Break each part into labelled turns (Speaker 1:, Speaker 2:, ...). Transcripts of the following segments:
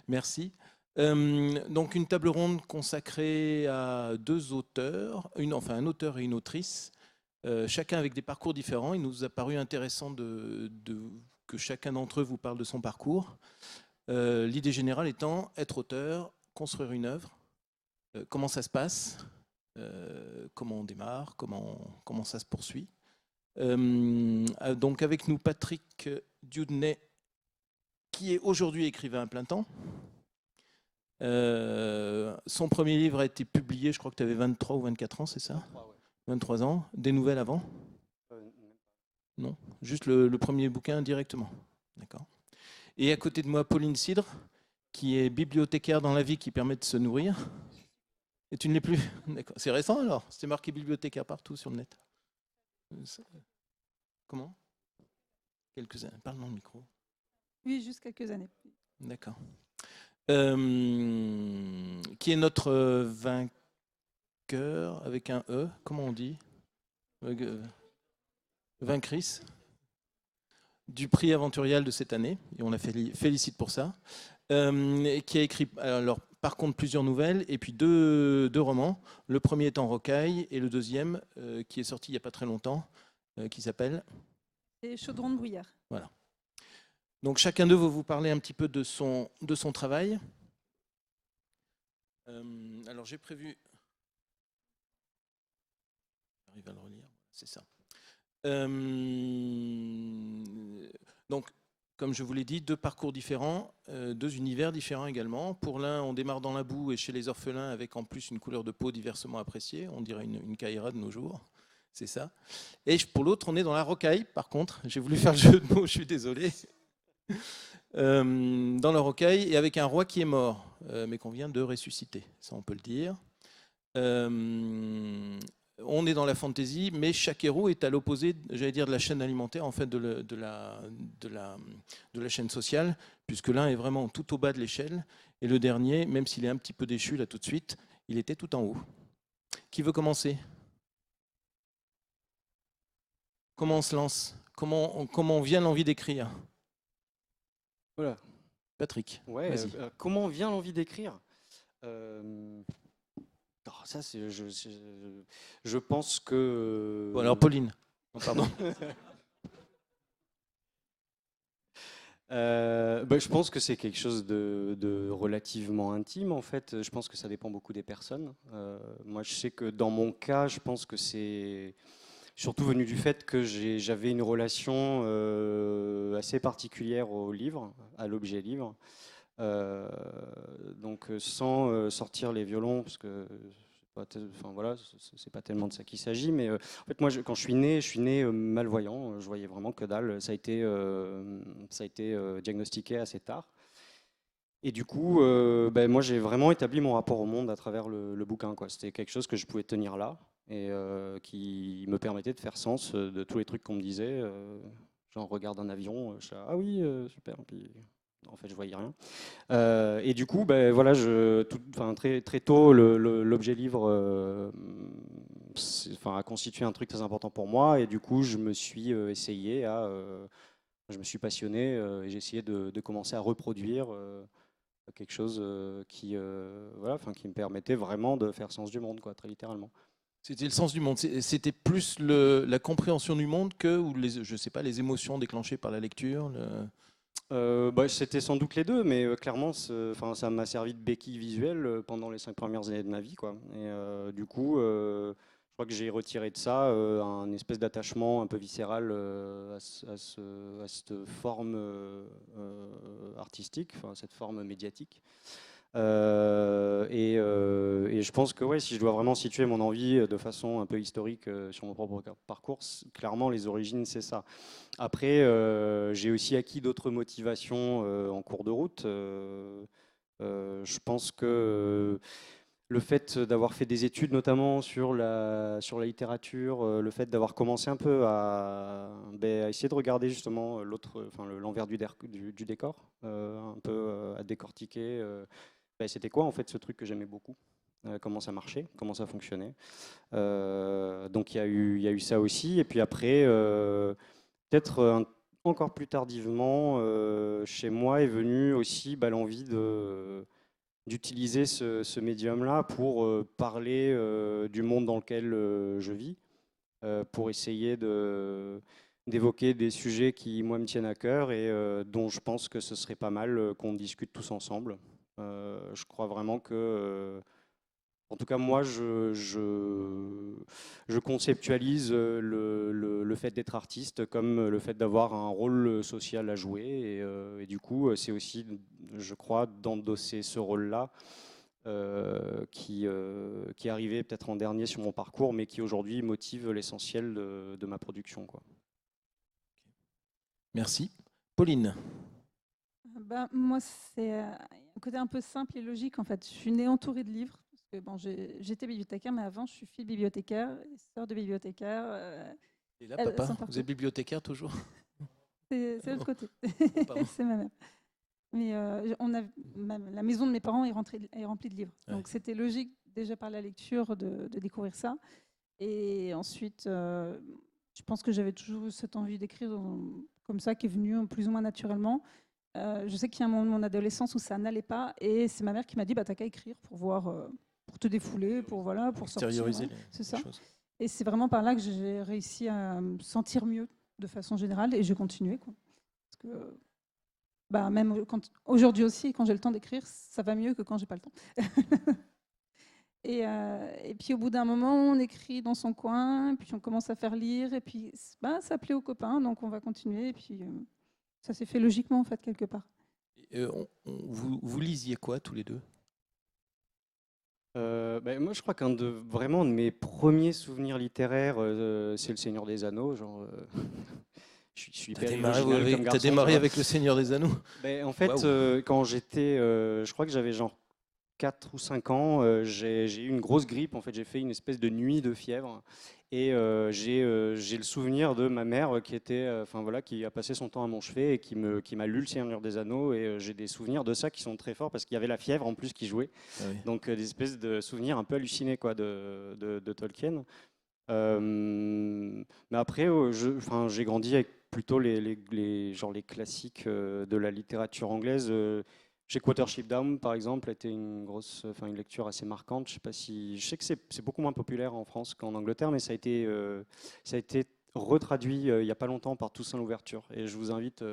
Speaker 1: Merci. Donc une table ronde consacrée à deux auteurs, un auteur et une autrice, chacun avec des parcours différents. Il nous a paru intéressant que chacun d'entre eux vous parle de son parcours. L'idée générale étant être auteur, construire une œuvre, comment ça se passe, comment on démarre, comment ça se poursuit. Donc avec nous Patrick Dieudonné, qui est aujourd'hui écrivain à plein temps. Son premier livre a été publié, je crois que tu avais 23 ou 24 ans, c'est ça?
Speaker 2: 23, ouais.
Speaker 1: 23 ans. Des nouvelles avant? Non, juste le premier bouquin directement. D'accord. Et à côté de moi, Pauline Cidre, qui est bibliothécaire dans la vie, qui permet de se nourrir. Et tu ne l'es plus? D'accord. C'est récent alors? C'était marqué bibliothécaire partout sur le net. Comment? Quelques années. Parle dans le micro.
Speaker 3: Oui, juste quelques années.
Speaker 1: D'accord. Qui est notre vainqueur avec un E, comment on dit? Vainctrice du prix Aventurial de cette année, et on la félicite pour ça, qui a écrit, alors, par contre, plusieurs nouvelles, et puis deux romans, le premier étant Rocaille, et le deuxième, qui est sorti il n'y a pas très longtemps, qui s'appelle...
Speaker 3: C'est Chaudron de Brouillard.
Speaker 1: Voilà. Donc chacun d'eux va vous parler un petit peu de son travail. Alors j'ai prévu... J'arrive à le relire, c'est ça. Donc, comme je vous l'ai dit, deux parcours différents, deux univers différents également. Pour l'un, on démarre dans la boue et chez les orphelins avec en plus une couleur de peau diversement appréciée. On dirait une caïra de nos jours. C'est ça. Et pour l'autre, on est dans la rocaille, par contre. J'ai voulu faire le jeu de mots, je suis désolé. Dans la rocaille et avec un roi qui est mort, mais qu'on vient de ressusciter, ça on peut le dire. On est dans la fantaisie, mais chaque héros est à l'opposé, j'allais dire, de la chaîne alimentaire, en fait, de la chaîne sociale, puisque l'un est vraiment tout au bas de l'échelle, et le dernier, même s'il est un petit peu déchu là tout de suite, il était tout en haut. Qui veut commencer? Comment on se lance? Comment vient l'envie d'écrire?
Speaker 2: Voilà.
Speaker 1: Patrick,
Speaker 2: ouais,
Speaker 1: vas-y.
Speaker 2: Comment vient l'envie d'écrire? Ça, je pense que...
Speaker 1: Bon, alors Pauline. Oh, pardon.
Speaker 2: Je pense que c'est quelque chose de relativement intime, en fait. Je pense que ça dépend beaucoup des personnes. Moi, je sais que dans mon cas, je pense que c'est surtout venu du fait que j'avais une relation assez particulière au livre, à l'objet livre. Donc sans sortir les violons, parce que c'est pas tellement de ça qu'il s'agit, mais en fait moi quand je suis né malvoyant, je voyais vraiment que dalle. Ça a été diagnostiqué assez tard. Et du coup, moi j'ai vraiment établi mon rapport au monde à travers le bouquin, quoi. C'était quelque chose que je pouvais tenir là et qui me permettait de faire sens de tous les trucs qu'on me disait. Genre regarde un avion, je dis, ah oui, super. Puis, en fait, je voyais rien. Et du coup, voilà, très, très tôt, l'objet livre a constitué un truc très important pour moi. Et du coup, je me suis essayé je me suis passionné et j'ai essayé de commencer à reproduire quelque chose qui me permettait vraiment de faire sens du monde, quoi, très littéralement.
Speaker 1: C'était le sens du monde. C'était plus la compréhension du monde que ou je sais pas, les émotions déclenchées par la lecture.
Speaker 2: C'était sans doute les deux, mais clairement, ça m'a servi de béquille visuelle pendant les 5 premières années de ma vie, quoi. Et du coup, je crois que j'ai retiré de ça un espèce d'attachement un peu viscéral à cette forme artistique, cette forme médiatique. Et je pense que si je dois vraiment situer mon envie de façon un peu historique sur mon propre parcours, clairement les origines c'est ça. Après, j'ai aussi acquis d'autres motivations en cours de route. Je pense que le fait d'avoir fait des études notamment sur la littérature, le fait d'avoir commencé un peu à essayer de regarder justement l'envers du décor, un peu à décortiquer. C'était quoi en fait ce truc que j'aimais beaucoup comment ça marchait, comment ça fonctionnait. Donc il y a eu ça aussi. Et puis après, peut-être encore plus tardivement, chez moi est venue aussi l'envie d'utiliser ce médium-là pour parler du monde dans lequel je vis, pour essayer d'évoquer des sujets qui, moi, me tiennent à cœur et dont je pense que ce serait pas mal qu'on discute tous ensemble. Je crois vraiment que, en tout cas, moi, je conceptualise le fait d'être artiste comme le fait d'avoir un rôle social à jouer. Et du coup, c'est aussi, je crois, d'endosser ce rôle-là qui est arrivé peut-être en dernier sur mon parcours, mais qui aujourd'hui motive l'essentiel de ma production, quoi.
Speaker 1: Merci. Pauline.
Speaker 3: Moi, c'est un côté un peu simple et logique. En fait, je suis née entourée de livres. Parce que, bon, j'étais bibliothécaire, mais avant, je suis fille bibliothécaire, et sœur de bibliothécaire.
Speaker 1: Et là, papa, vous êtes bibliothécaire toujours?
Speaker 3: C'est l'autre côté.
Speaker 1: Pardon.
Speaker 3: C'est ma mère. Mais la maison de mes parents est remplie de livres.
Speaker 1: Ouais.
Speaker 3: Donc, c'était logique, déjà par la lecture, de découvrir ça. Et ensuite, je pense que j'avais toujours eu cette envie d'écrire comme ça, qui est venue plus ou moins naturellement. Je sais qu'il y a un moment de mon adolescence où ça n'allait pas, et c'est ma mère qui m'a dit t'as qu'à écrire pour voir, pour te défouler, pour sortir.
Speaker 1: Extérioriser
Speaker 3: C'est
Speaker 1: les
Speaker 3: ça.
Speaker 1: choses.
Speaker 3: Et c'est vraiment par là que j'ai réussi à me sentir mieux de façon générale, et j'ai continué, quoi. Parce que même aujourd'hui aussi, quand j'ai le temps d'écrire, ça va mieux que quand j'ai pas le temps. Et puis au bout d'un moment, on écrit dans son coin, puis on commence à faire lire, et puis ça plaît aux copains, donc on va continuer, et puis ça s'est fait logiquement en fait quelque part.
Speaker 1: Vous lisiez quoi tous les deux?
Speaker 2: Moi, je crois qu'un de mes premiers souvenirs littéraires, c'est Le Seigneur des Anneaux. Genre, je suis hyper original comme garçon,
Speaker 1: T'as démarré avec Le Seigneur des Anneaux?
Speaker 2: En fait,
Speaker 1: Waouh.
Speaker 2: quand j'étais, je crois que j'avais genre 4 ou 5 ans, j'ai eu une grosse grippe. En fait, j'ai fait une espèce de nuit de fièvre. Et j'ai le souvenir de ma mère qui qui a passé son temps à mon chevet et qui m'a lu Le Seigneur des Anneaux. Et j'ai des souvenirs de ça qui sont très forts parce qu'il y avait la fièvre en plus qui jouait.
Speaker 1: Ah oui.
Speaker 2: Donc des espèces de souvenirs un peu hallucinés, quoi, de Tolkien. Mais après, j'ai grandi avec plutôt les classiques de la littérature anglaise. Chez Watership Down, par exemple, était une lecture assez marquante. Je sais que c'est beaucoup moins populaire en France qu'en Angleterre, mais ça a été retraduit il n'y a pas longtemps par Toussaint Louverture. Et je vous invite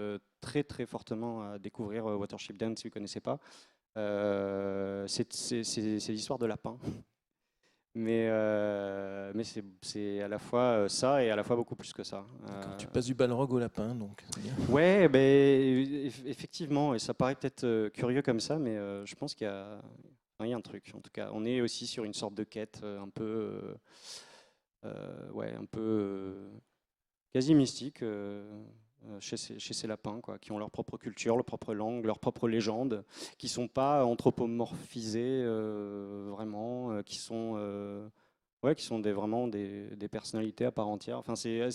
Speaker 2: très très fortement à découvrir Watership Down si vous ne connaissez pas. C'est l'histoire de lapins. Mais c'est à la fois ça et à la fois beaucoup plus que ça.
Speaker 1: Tu passes du Balrog au lapin, donc c'est bien.
Speaker 2: Ouais, effectivement, et ça paraît peut-être curieux comme ça, mais je pense qu'il y a un truc. En tout cas, on est aussi sur une sorte de quête un peu quasi mystique chez ces lapins, quoi, qui ont leur propre culture, leur propre langue, leur propre légende, qui sont pas anthropomorphisés vraiment, qui sont vraiment des personnalités à part entière. Enfin, c'est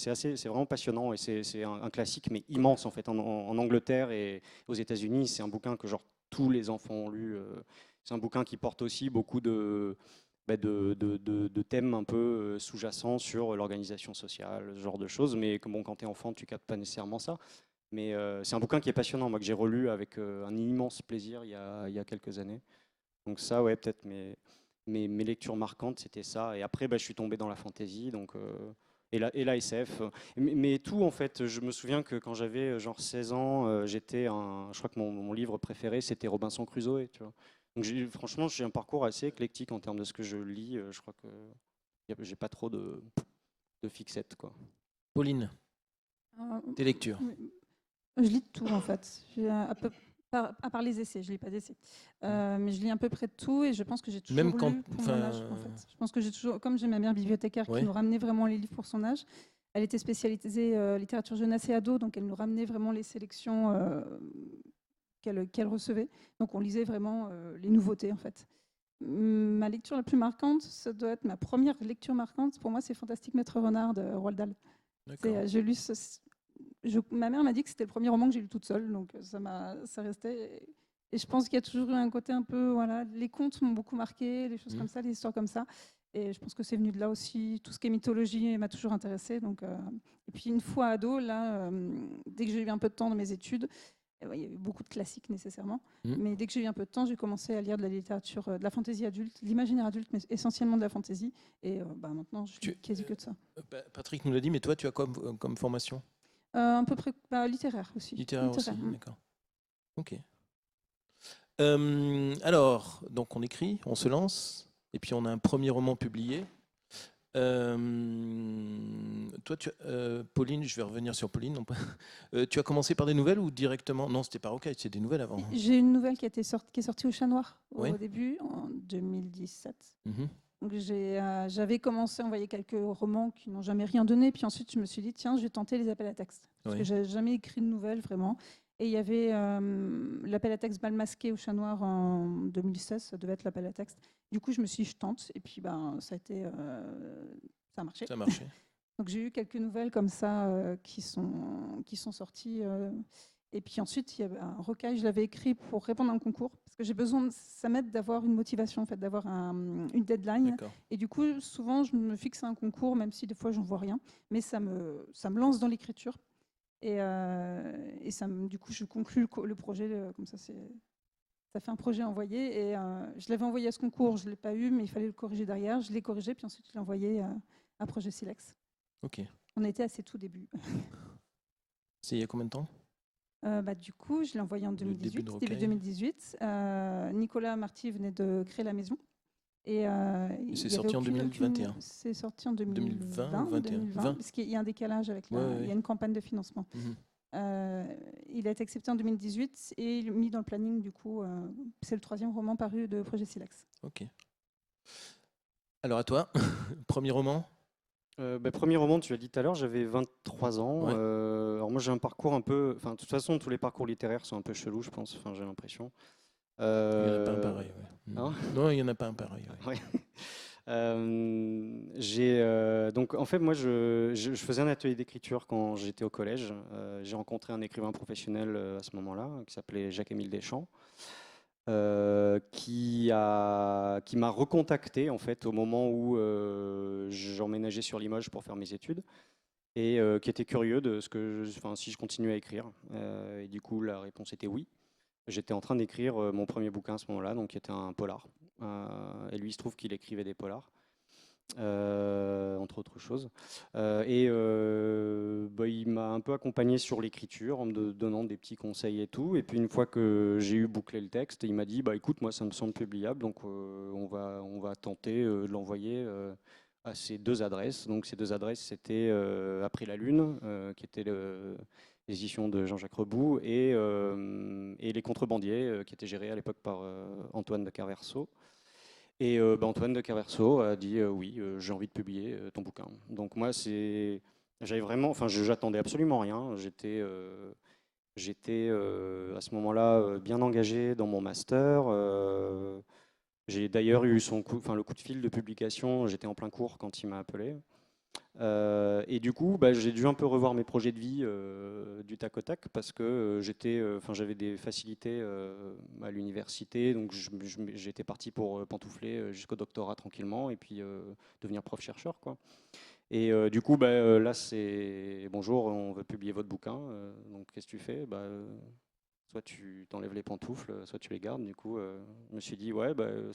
Speaker 2: vraiment passionnant et c'est un classique, mais immense en fait. En Angleterre et aux États-Unis, c'est un bouquin que genre tous les enfants ont lu. C'est un bouquin qui porte aussi beaucoup de thèmes un peu sous-jacents sur l'organisation sociale, ce genre de choses. Mais bon, quand tu es enfant, tu captes pas nécessairement ça. Mais c'est un bouquin qui est passionnant, moi, que j'ai relu avec un immense plaisir il y a quelques années. Donc ça, ouais, peut-être mes lectures marquantes, c'était ça. Et après, je suis tombé dans la fantasy, donc, et la SF. Mais tout, en fait, je me souviens que quand j'avais genre 16 ans, je crois que mon livre préféré, c'était Robinson Crusoe, tu vois. Donc franchement, j'ai un parcours assez éclectique en termes de ce que je lis. Je crois que j'ai pas trop de fixette, quoi.
Speaker 1: Pauline, tes lectures?
Speaker 3: Je lis de tout en fait. À part les essais, je lis pas d'essais. Mais je lis à peu près de tout et je pense que j'ai toujours
Speaker 1: Même quand,
Speaker 3: lu pour mon âge. En fait. Je pense que j'ai toujours, comme j'ai ma mère bibliothécaire
Speaker 1: Ouais.
Speaker 3: qui nous ramenait vraiment les livres pour son âge. Elle était spécialisée littérature jeunesse et ado, donc elle nous ramenait vraiment les sélections qu'elle recevait. Donc on lisait vraiment les nouveautés en fait. Ma lecture la plus marquante, ça doit être ma première lecture marquante. Pour moi, c'est Fantastique Maître Renard de Roald Dahl. J'ai lu ma mère m'a dit que c'était le premier roman que j'ai lu toute seule, donc ça restait. Et je pense qu'il y a toujours eu un côté un peu, voilà, les contes m'ont beaucoup marqué, les choses
Speaker 1: Mhm.
Speaker 3: comme ça, les histoires comme ça. Et je pense que c'est venu de là aussi. Tout ce qui est mythologie m'a toujours intéressée. Donc, et puis une fois ado, là, dès que j'ai eu un peu de temps dans mes études, il y a eu beaucoup de classiques nécessairement.
Speaker 1: Mhm.
Speaker 3: Mais dès que j'ai eu un peu de temps, j'ai commencé à lire de la littérature, de la fantaisie adulte, de l'imaginaire adulte, mais essentiellement de la fantaisie. Et maintenant, je lis quasi que de ça.
Speaker 1: Patrick nous l'a dit, mais toi, tu as comme formation
Speaker 3: À peu près littéraire aussi.
Speaker 1: littéraire aussi,
Speaker 3: Littéraire.
Speaker 1: d'accord. Ok. Alors, donc on écrit, on se lance, et puis on a un premier roman publié. Toi, Pauline, je vais revenir sur Pauline. Non pas. Tu as commencé par des nouvelles ou directement? Non, c'était pas Rocaille, c'était des nouvelles avant.
Speaker 3: J'ai une nouvelle qui est sortie au Chat Noir
Speaker 1: Oui.
Speaker 3: au début, en 2017.
Speaker 1: Mhm.
Speaker 3: Donc j'avais commencé à envoyer quelques romans qui n'ont jamais rien donné. Puis ensuite, je me suis dit, tiens, je vais tenter les appels à texte. Parce
Speaker 1: Oui.
Speaker 3: que j'avais jamais écrit de nouvelles, vraiment. Et il y avait l'appel à texte Bal masqué au Chat Noir en 2016. Ça devait être l'appel à texte. Du coup, je me suis dit, je tente. Et puis, ça a marché.
Speaker 1: Ça a marché.
Speaker 3: Donc j'ai eu quelques nouvelles comme ça qui sont sorties. Et puis ensuite, il y avait un recueil, je l'avais écrit pour répondre à un concours. Parce que j'ai besoin, ça m'aide d'avoir une motivation, en fait, d'avoir une deadline.
Speaker 1: D'accord.
Speaker 3: Et du coup, souvent, je me fixe un concours, même si des fois, je n'en vois rien. Mais ça me lance dans l'écriture. Et du coup, je conclus le projet. Comme ça, ça fait un projet envoyé. Et je l'avais envoyé à ce concours, je ne l'ai pas eu, mais il fallait le corriger derrière. Je l'ai corrigé, puis ensuite, je l'ai envoyé à Projet Silex.
Speaker 1: Ok.
Speaker 3: On était à ses tout débuts.
Speaker 1: C'est il y a combien de temps?
Speaker 3: Du coup, je l'ai envoyé en
Speaker 1: Le début
Speaker 3: 2018,
Speaker 1: de
Speaker 3: début
Speaker 1: Rocaille.
Speaker 3: 2018. Nicolas Marty venait de créer la maison. Et
Speaker 1: c'est sorti en 2021.
Speaker 3: C'est sorti en
Speaker 1: 2020 ou 21?
Speaker 3: 2020, parce qu'il y a un décalage avec il y a une campagne de financement.
Speaker 1: Mhm.
Speaker 3: Il a été accepté en 2018 et mis dans le planning, du coup, c'est le 3e roman paru de Projet Silex.
Speaker 1: Ok. Alors à toi, premier roman?
Speaker 2: Premier roman, tu l'as dit tout à l'heure, j'avais 23 ans.
Speaker 1: Ouais.
Speaker 2: Alors moi j'ai un parcours un peu... Enfin, de toute façon, tous les parcours littéraires sont un peu chelous, je pense. Enfin, j'ai l'impression.
Speaker 1: Il n'y en a pas un pareil. Ouais.
Speaker 2: Hein
Speaker 1: Non, il n'y en a pas un pareil. Ouais.
Speaker 2: Ouais. Donc en fait moi je faisais un atelier d'écriture quand j'étais au collège. J'ai rencontré un écrivain professionnel à ce moment-là qui s'appelait Jacques-Émile Deschamps, qui m'a recontacté en fait au moment où j'emménageais sur Limoges pour faire mes études et qui était curieux de si je continuais à écrire. Et du coup la réponse était oui. J'étais en train d'écrire mon premier bouquin à ce moment-là, donc qui était un polar. Et lui, il se trouve qu'il écrivait des polars, entre autres choses. Il m'a un peu accompagné sur l'écriture en me donnant des petits conseils et tout. Et puis une fois que j'ai eu bouclé le texte, il m'a dit écoute, moi ça me semble publiable, donc on va tenter de l'envoyer à ces 2 adresses. Donc ces 2 adresses, c'était Après la Lune, qui était les éditions de Jean-Jacques Reboux, et Les Contrebandiers, qui était géré à l'époque par Antoine de Carverso. Et Antoine de Carverso a dit oui, j'ai envie de publier ton bouquin. Donc moi, j'avais vraiment, enfin, j'attendais absolument rien. J'étais à ce moment-là bien engagé dans mon master. J'ai d'ailleurs eu le coup de fil de publication. J'étais en plein cours quand il m'a appelé. Et du coup, j'ai dû un peu revoir mes projets de vie du tac au tac parce que j'avais des facilités à l'université, donc j'étais parti pour pantoufler jusqu'au doctorat tranquillement et puis devenir prof-chercheur, quoi. Et du coup, là, c'est bonjour, on veut publier votre bouquin, donc qu'est-ce que tu fais? Soit tu t'enlèves les pantoufles, soit tu les gardes. Du coup, je me suis dit, ouais, euh,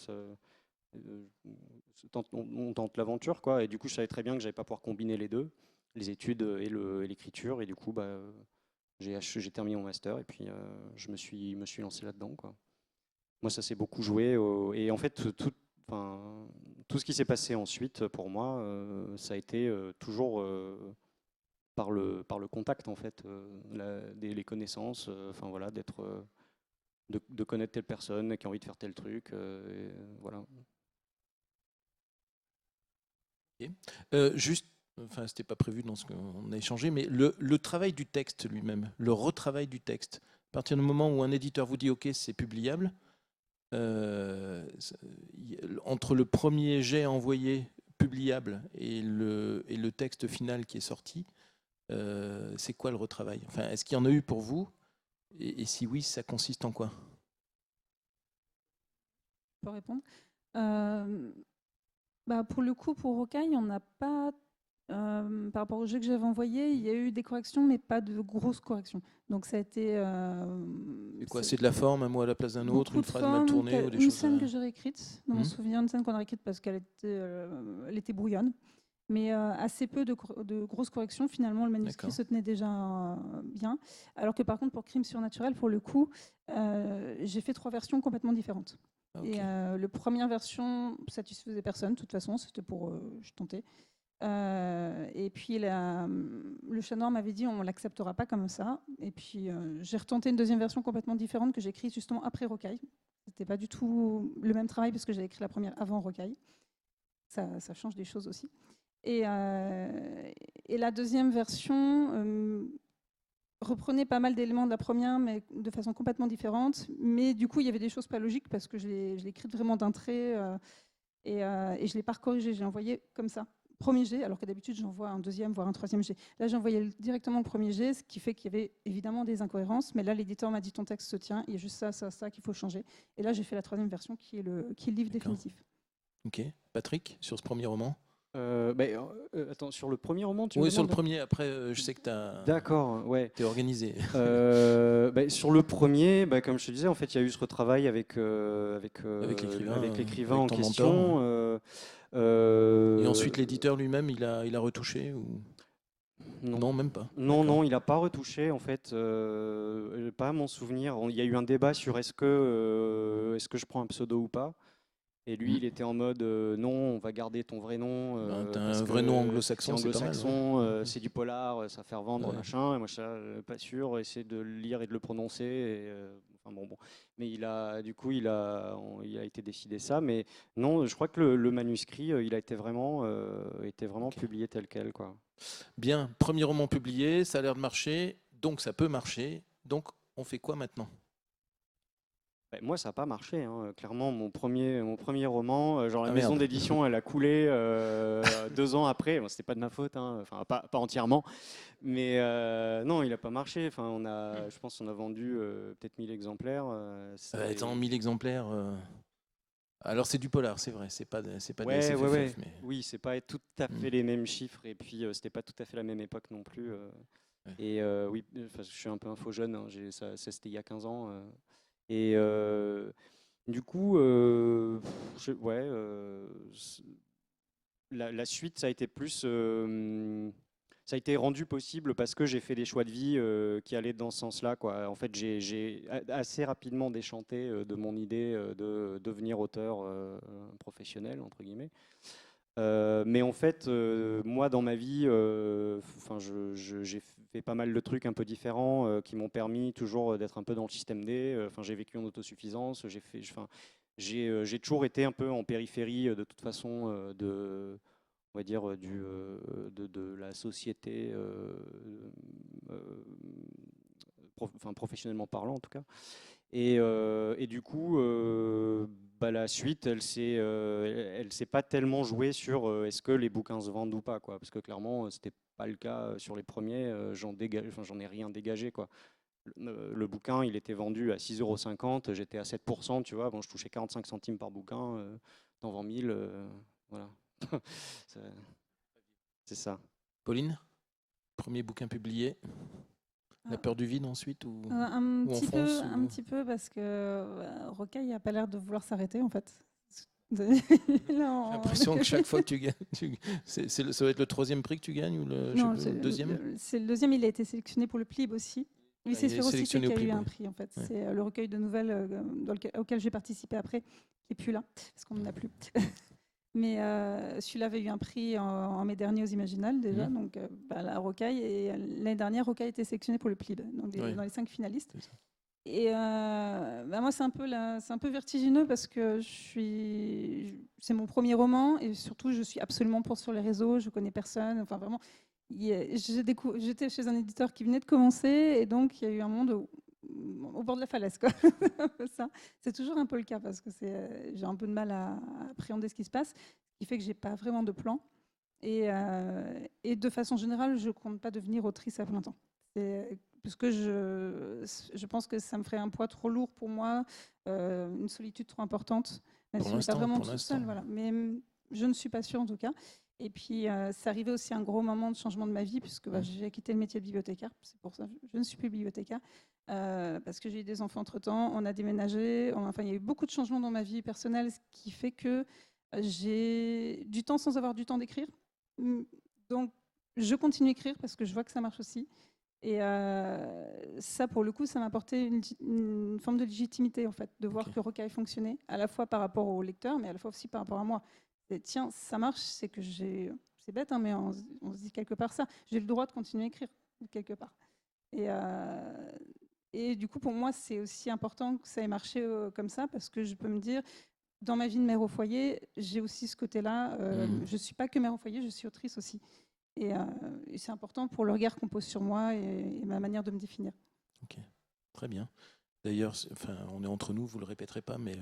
Speaker 2: on tente l'aventure, quoi. Et du coup, je savais très bien que j'allais pas pouvoir combiner les deux, les études et l'écriture. Et du coup, j'ai terminé mon master et puis je me suis lancé là-dedans, quoi. Moi, ça s'est beaucoup joué. Et en fait, tout ce qui s'est passé ensuite, pour moi, ça a été toujours par le contact, en fait, les connaissances, enfin voilà, de connaître telle personne qui a envie de faire tel truc, voilà.
Speaker 1: Juste, enfin, c'était pas prévu dans ce qu'on a échangé, mais le travail du texte lui-même, le retravail du texte, à partir du moment où un éditeur vous dit OK, c'est publiable, entre le premier jet envoyé publiable et le texte final qui est sorti, c'est quoi le retravail? Enfin, est-ce qu'il y en a eu pour vous? Et si oui, ça consiste en quoi?
Speaker 3: peux répondre. Pour le coup, pour Rocaille, on n'a pas, par rapport au jeu que j'avais envoyé, il y a eu des corrections, mais pas de grosses corrections. Donc ça a été...
Speaker 1: C'est quoi? C'est de la forme, un mot à la place d'un autre, une phrase mal tournée ou des
Speaker 3: une
Speaker 1: choses...
Speaker 3: scène que j'aurais écrite, dans mon
Speaker 1: Mhm.
Speaker 3: souvenir, une scène qu'on aurait écrite parce qu'elle elle était brouillonne. Mais assez peu de grosses corrections. Finalement, le manuscrit
Speaker 1: D'accord.
Speaker 3: se tenait déjà bien. Alors que par contre, pour Crime surnaturel, pour le coup, j'ai fait 3 versions complètement différentes.
Speaker 1: Ah, ok.
Speaker 3: Et la première version satisfaisait personne, de toute façon, c'était pour... je tentais. Et puis le chat noir m'avait dit on l'acceptera pas comme ça. Et puis j'ai retenté une deuxième version complètement différente que j'ai écrite justement après Rocaille. C'était pas du tout le même travail parce que j'avais écrit la première avant Rocaille. Ça change des choses aussi. Et la deuxième version reprenait pas mal d'éléments de la première, mais de façon complètement différente. Mais du coup, il y avait des choses pas logiques parce que je l'ai écrite vraiment d'un trait et je l'ai pas corrigé. J'ai envoyé comme ça, premier jet, alors que d'habitude j'envoie un deuxième, voire un troisième jet. Là, j'ai envoyé directement le premier jet, ce qui fait qu'il y avait évidemment des incohérences. Mais là, l'éditeur m'a dit ton texte se tient, il y a juste ça qu'il faut changer. Et là, j'ai fait la troisième version qui est le livre définitif.
Speaker 1: Ok. Patrick, sur ce premier roman?
Speaker 2: Attends, sur le premier roman, tu me
Speaker 1: Oui, sur le
Speaker 2: demandes?
Speaker 1: premier. Après, je sais que
Speaker 2: D'accord, ouais.
Speaker 1: tu es organisé.
Speaker 2: Sur le premier, comme je te disais, en fait, il y a eu ce retravail avec l'écrivain en
Speaker 1: ton
Speaker 2: question.
Speaker 1: Et ensuite, l'éditeur lui-même, il a retouché ou...
Speaker 2: Non.
Speaker 1: Non, même pas.
Speaker 2: Non,
Speaker 1: D'accord.
Speaker 2: non, il n'a pas retouché, en fait, pas à mon souvenir. Il y a eu un débat sur est-ce que je prends un pseudo ou pas. Et lui, il était en mode non, on va garder ton vrai nom.
Speaker 1: T'as
Speaker 2: Parce
Speaker 1: un vrai
Speaker 2: que
Speaker 1: nom anglo-saxon, c'est pas mal. Ouais.
Speaker 2: c'est du polar, ça va faire vendre,
Speaker 1: Ouais.
Speaker 2: machin. Et moi, je suis pas sûr, essayer de le lire et de le prononcer. Et, enfin, bon. Mais il a été décidé ça. Mais non, je crois que le manuscrit, il a été vraiment
Speaker 1: Ok.
Speaker 2: publié tel quel, quoi.
Speaker 1: Bien, premier roman publié, ça a l'air de marcher, donc ça peut marcher. Donc, on fait quoi maintenant?
Speaker 2: Moi, ça n'a pas marché, hein. Clairement, mon premier roman, genre la
Speaker 1: Ah
Speaker 2: maison
Speaker 1: merde.
Speaker 2: d'édition, elle a coulé 2 ans après. Bon, c'était pas de ma faute, hein. Enfin pas entièrement, mais non, il n'a pas marché. Enfin, je pense qu'on a vendu peut-être 1000 exemplaires.
Speaker 1: Attends, 1000 exemplaires. Alors, c'est du polar, c'est vrai. C'est pas des
Speaker 2: Ouais,
Speaker 1: SFFF. Mais...
Speaker 2: oui, c'est pas tout à fait les mêmes chiffres, et puis c'était pas tout à fait la même époque non plus.
Speaker 1: Ouais.
Speaker 2: Et oui, je suis un peu un faux jeune, hein. Ça, c'était il y a 15 ans. Et du coup, la suite, ça a été plus. Ça a été rendu possible parce que j'ai fait des choix de vie qui allaient dans ce sens-là, quoi. En fait, j'ai assez rapidement déchanté de mon idée de devenir auteur professionnel, entre guillemets. Mais en fait, moi, dans ma vie, j'ai fait pas mal de trucs un peu différents qui m'ont permis toujours d'être un peu dans le système D. J'ai vécu en autosuffisance. J'ai toujours été un peu en périphérie de toute façon on va dire, de la société, professionnellement parlant en tout cas. Et du coup, la suite, elle s'est pas tellement jouée sur est-ce que les bouquins se vendent ou pas, quoi. Parce que clairement, c'était pas le cas sur les premiers. J'en ai rien dégagé, quoi. Le bouquin, il était vendu à 6,50 €, j'étais à 7%, tu vois. Bon, je touchais 45 centimes par bouquin, t'en vends 1000, voilà. C'est ça.
Speaker 1: Pauline, premier bouquin publié. La peur du vide ensuite ou
Speaker 3: Un
Speaker 1: en
Speaker 3: petit peu parce que Rocaille n'a pas l'air de vouloir s'arrêter en fait.
Speaker 1: J'ai l'impression que chaque fois que tu gagnes, ça doit être le 3e prix que tu gagnes ou
Speaker 3: Non,
Speaker 1: le deuxième?
Speaker 3: c'est le deuxième, il a été sélectionné pour le PLIB aussi. Oui, c'est
Speaker 1: Il est
Speaker 3: Sphérocyté
Speaker 1: sélectionné
Speaker 3: qui
Speaker 1: au
Speaker 3: a eu
Speaker 1: PLIB,
Speaker 3: un
Speaker 1: oui.
Speaker 3: prix en fait.
Speaker 1: Ouais.
Speaker 3: C'est le recueil de nouvelles auquel j'ai participé après, qui n'est plus là, parce qu'on n'en a plus. Mais celui-là avait eu un prix en mai dernier aux Imaginales déjà, donc la Rocaille. Et l'année dernière, Rocaille était sélectionné pour le PLIB, donc dans les 5 finalistes. Et moi, c'est un peu vertigineux parce que c'est mon premier roman et surtout, je suis absolument pour sur les réseaux, je connais personne. Enfin, vraiment, j'étais chez un éditeur qui venait de commencer et donc il y a eu un monde au bord de la falaise, quoi. Ça, c'est toujours un peu le cas parce que j'ai un peu de mal à appréhender ce qui se passe, ce qui fait que j'ai pas vraiment de plan. Et de façon générale, je compte pas devenir autrice à plein temps. Parce que je pense que ça me ferait un poids trop lourd pour moi, une solitude trop importante, même si je ne suis pas vraiment toute seule. Voilà. Mais je ne suis pas sûre en tout cas. Et puis, c'est arrivé aussi un gros moment de changement de ma vie, puisque j'ai quitté le métier de bibliothécaire. C'est pour ça que je ne suis plus bibliothécaire, parce que j'ai eu des enfants entre-temps, on a déménagé. Enfin, il y a eu beaucoup de changements dans ma vie personnelle, ce qui fait que j'ai du temps sans avoir du temps d'écrire. Donc, je continue à écrire parce que je vois que ça marche aussi. Et ça, pour le coup, ça m'a apporté une forme de légitimité, en fait, de voir que Rocaille fonctionnait, à la fois par rapport au lecteur, mais à la fois aussi par rapport à moi. Et tiens, ça marche, c'est que c'est bête, hein, mais on se dit quelque part ça. J'ai le droit de continuer à écrire, quelque part. Et du coup, pour moi, c'est aussi important que ça ait marché comme ça, parce que je peux me dire, dans ma vie de mère au foyer, j'ai aussi ce côté-là. Je ne suis pas que mère au foyer, je suis autrice aussi. Et c'est important pour le regard qu'on pose sur moi et ma manière de me définir.
Speaker 1: Ok, très bien. D'ailleurs, on est entre nous, vous ne le répéterez pas, mais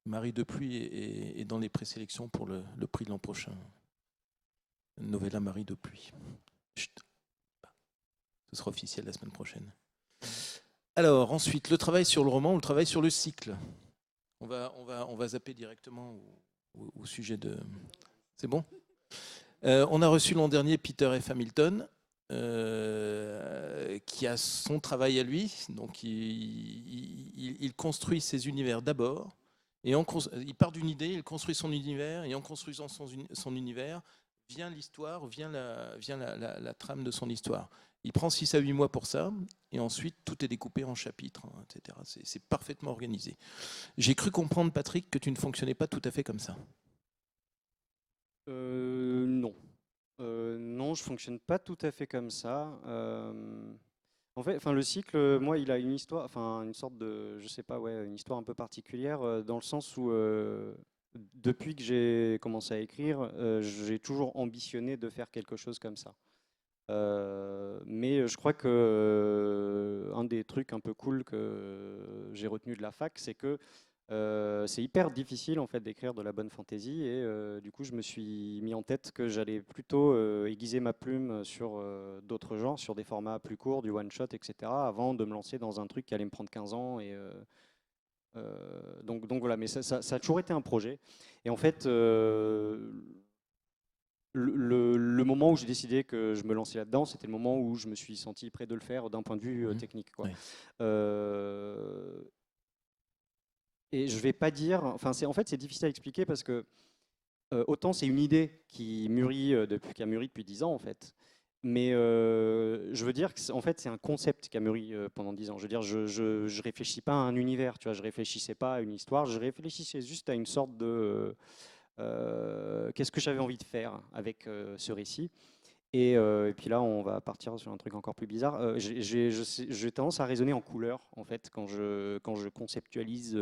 Speaker 1: Marie Depuy est dans les présélections pour le prix de l'an prochain. Novella Marie Depuy. Chut. Ce sera officiel la semaine prochaine. Alors, ensuite, le travail sur le roman ou le travail sur le cycle. On va zapper directement au sujet de... C'est bon ? On a reçu l'an dernier Peter F. Hamilton, qui a son travail à lui. Donc, il construit ses univers d'abord. Et il part d'une idée, il construit son univers. Et en construisant son univers, vient l'histoire, vient la trame de son histoire. Il prend 6 à 8 mois pour ça. Et ensuite, tout est découpé en chapitres, etc. C'est parfaitement organisé. J'ai cru comprendre, Patrick, que tu ne fonctionnais pas tout à fait comme ça.
Speaker 2: Non. Non, je fonctionne pas tout à fait comme ça. En fait, le cycle, moi, il a une histoire, une sorte de, je sais pas, ouais, une histoire un peu particulière dans le sens où depuis que j'ai commencé à écrire, j'ai toujours ambitionné de faire quelque chose comme ça. Mais je crois que un des trucs un peu cool que j'ai retenu de la fac, c'est que c'est hyper difficile en fait d'écrire de la bonne fantaisie et du coup je me suis mis en tête que j'allais plutôt aiguiser ma plume sur d'autres genres, sur des formats plus courts, du one shot, etc. avant de me lancer dans un truc qui allait me prendre 15 ans et donc voilà, mais ça a toujours été un projet et en fait le moment où j'ai décidé que je me lançais là-dedans, c'était le moment où je me suis senti prêt de le faire d'un point de vue technique, quoi.
Speaker 1: Oui.
Speaker 2: Et je vais pas dire, en fait c'est difficile à expliquer parce que autant c'est une idée qui qui a mûri depuis 10 ans en fait, mais je veux dire que en fait c'est un concept qui a mûri pendant 10 ans. Je veux dire, je réfléchis pas à un univers, tu vois, je réfléchissais pas à une histoire, je réfléchissais juste à une sorte de qu'est-ce que j'avais envie de faire avec ce récit. Et puis là, on va partir sur un truc encore plus bizarre. J'ai tendance à raisonner en couleurs, en fait, quand je conceptualise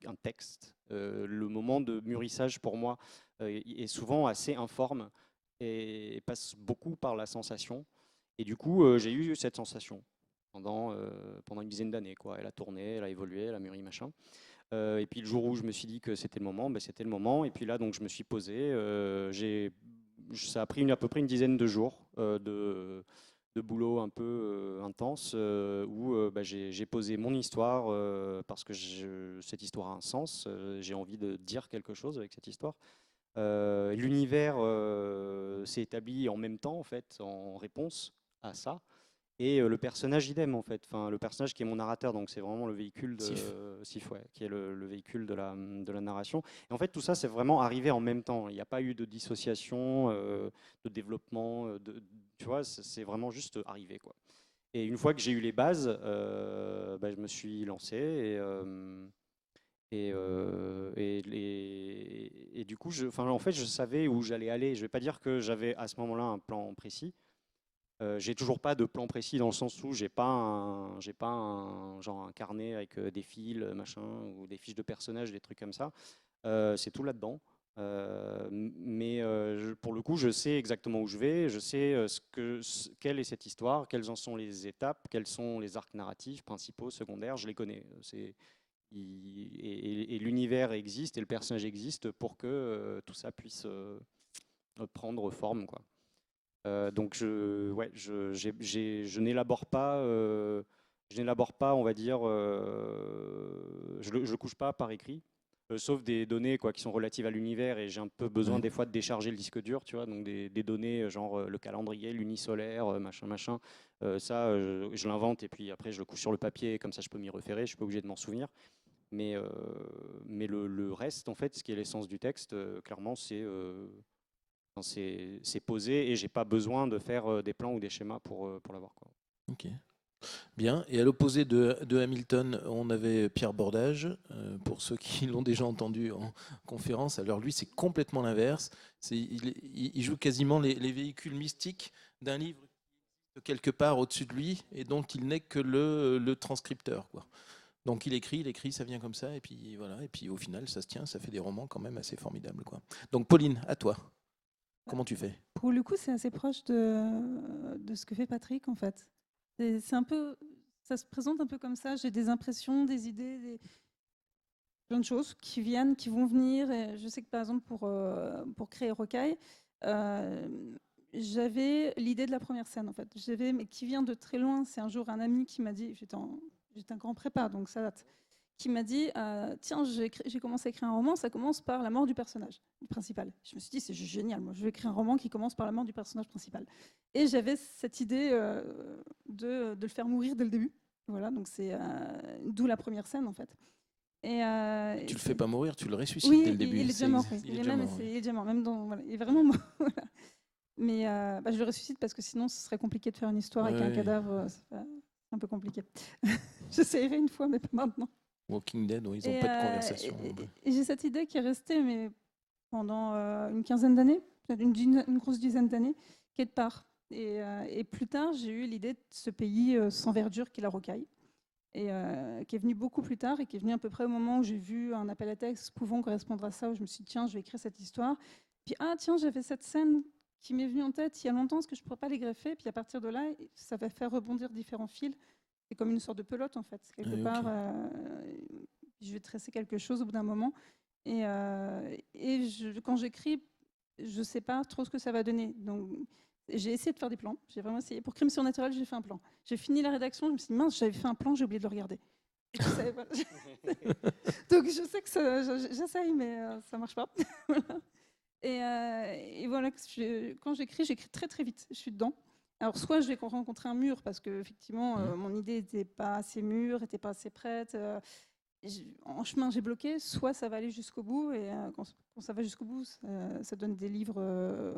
Speaker 2: un texte. Le moment de mûrissage, pour moi, est souvent assez informe et passe beaucoup par la sensation. Et du coup, j'ai eu cette sensation pendant une dizaine d'années, quoi. Elle a tourné, elle a évolué, elle a mûri, machin. Et puis le jour où je me suis dit que c'était le moment, ben, c'était le moment. Et puis là, donc, je me suis posé. Ça a pris à peu près une dizaine de jours de boulot un peu intense où bah, j'ai posé mon histoire parce que cette histoire a un sens. J'ai envie de dire quelque chose avec cette histoire. L'univers s'est établi en même temps, en fait, en réponse à ça. Et le personnage idem en fait, le personnage qui est mon narrateur, donc c'est vraiment le véhicule de Sif, ouais, qui est le véhicule de la narration. Et en fait tout ça c'est vraiment arrivé en même temps. Il n'y a pas eu de dissociation, de développement, tu vois, c'est vraiment juste arrivé quoi. Et une fois que j'ai eu les bases, bah, je me suis lancé et du coup, en fait, je savais où j'allais aller. Je vais pas dire que j'avais à ce moment-là un plan précis. J'ai toujours pas de plan précis dans le sens où j'ai pas un carnet avec des fils, machin, ou des fiches de personnages, des trucs comme ça. C'est tout là-dedans. Mais pour le coup, je sais exactement où je vais, je sais quelle est cette histoire, quelles en sont les étapes, quels sont les arcs narratifs, principaux, secondaires, je les connais. Et l'univers existe et le personnage existe pour que tout ça puisse prendre forme, quoi. Donc je n'élabore pas, on va dire, je couche pas par écrit. Sauf des données qui sont relatives à l'univers et j'ai un peu besoin des fois de décharger le disque dur, tu vois, donc des données genre le calendrier, l'unisolaire, machin. Je l'invente et puis après je le couche sur le papier, comme ça je peux m'y référer, je suis pas obligé de m'en souvenir. Mais le reste, en fait, ce qui est l'essence du texte, clairement, c'est posé et j'ai pas besoin de faire des plans ou des schémas pour l'avoir, quoi.
Speaker 1: Ok. Bien. Et à l'opposé de Hamilton, on avait Pierre Bordage, pour ceux qui l'ont déjà entendu en conférence. Alors lui, c'est complètement l'inverse. Il joue quasiment les véhicules mystiques d'un livre quelque part au-dessus de lui et dont il n'est que le transcripteur, quoi. Donc il écrit, ça vient comme ça, et puis voilà. Et puis au final, ça se tient, ça fait des romans quand même assez formidables, quoi. Donc Pauline, à toi. Comment tu fais?
Speaker 3: Pour le coup, c'est assez proche de ce que fait Patrick, en fait. C'est un peu, ça se présente un peu comme ça. J'ai des impressions, des idées, plein de choses qui viennent, qui vont venir. Et je sais que par exemple, pour créer Rocaille, j'avais l'idée de la première scène, en fait. Mais qui vient de très loin. C'est un jour un ami qui m'a dit, j'étais un grand prépa, donc ça date, qui m'a dit tiens, j'ai commencé à écrire un roman, ça commence par la mort du personnage principal. Je me suis dit, c'est génial, moi je vais écrire un roman qui commence par la mort du personnage principal. Et j'avais cette idée de le faire mourir dès le début. Voilà, donc c'est d'où la première scène en fait.
Speaker 1: Tu le fais pas mourir, tu le ressuscites
Speaker 3: oui,
Speaker 1: dès le début.
Speaker 3: Il est déjà mort. Oui. Il est déjà mort, même dans, voilà, il est vraiment mort. Voilà. Mais je le ressuscite parce que sinon ce serait compliqué de faire une histoire avec un cadavre. C'est un peu compliqué. J'essayerai une fois, mais pas maintenant.
Speaker 1: Walking Dead, ils n'ont pas de conversation.
Speaker 3: Et j'ai cette idée qui est restée mais pendant une quinzaine d'années, peut-être une grosse dizaine d'années, quelque part. Et plus tard, j'ai eu l'idée de ce pays sans verdure qui est la Rocaille, et qui est venu beaucoup plus tard et qui est venu à peu près au moment où j'ai vu un appel à texte pouvant correspondre à ça, où je me suis dit, tiens, je vais écrire cette histoire. Puis, tiens, j'avais cette scène qui m'est venue en tête il y a longtemps, est-ce que je ne pourrais pas les greffer? Puis à partir de là, ça va faire rebondir différents fils. C'est comme une sorte de pelote, en fait. Quelque part, je vais tresser quelque chose au bout d'un moment. Et quand j'écris, je ne sais pas trop ce que ça va donner. Donc, j'ai essayé de faire des plans. J'ai vraiment essayé. Pour Crime surnaturel, j'ai fait un plan. J'ai fini la rédaction, je me suis dit, mince, j'avais fait un plan, j'ai oublié de le regarder. Donc, je sais que j'essaye, mais ça ne marche pas. Et voilà, quand j'écris très, très vite. Je suis dedans. Alors, soit je vais rencontrer un mur, parce qu'effectivement, mon idée n'était pas assez mûre, n'était pas assez prête. En chemin, j'ai bloqué. Soit ça va aller jusqu'au bout, et quand ça va jusqu'au bout, ça donne des livres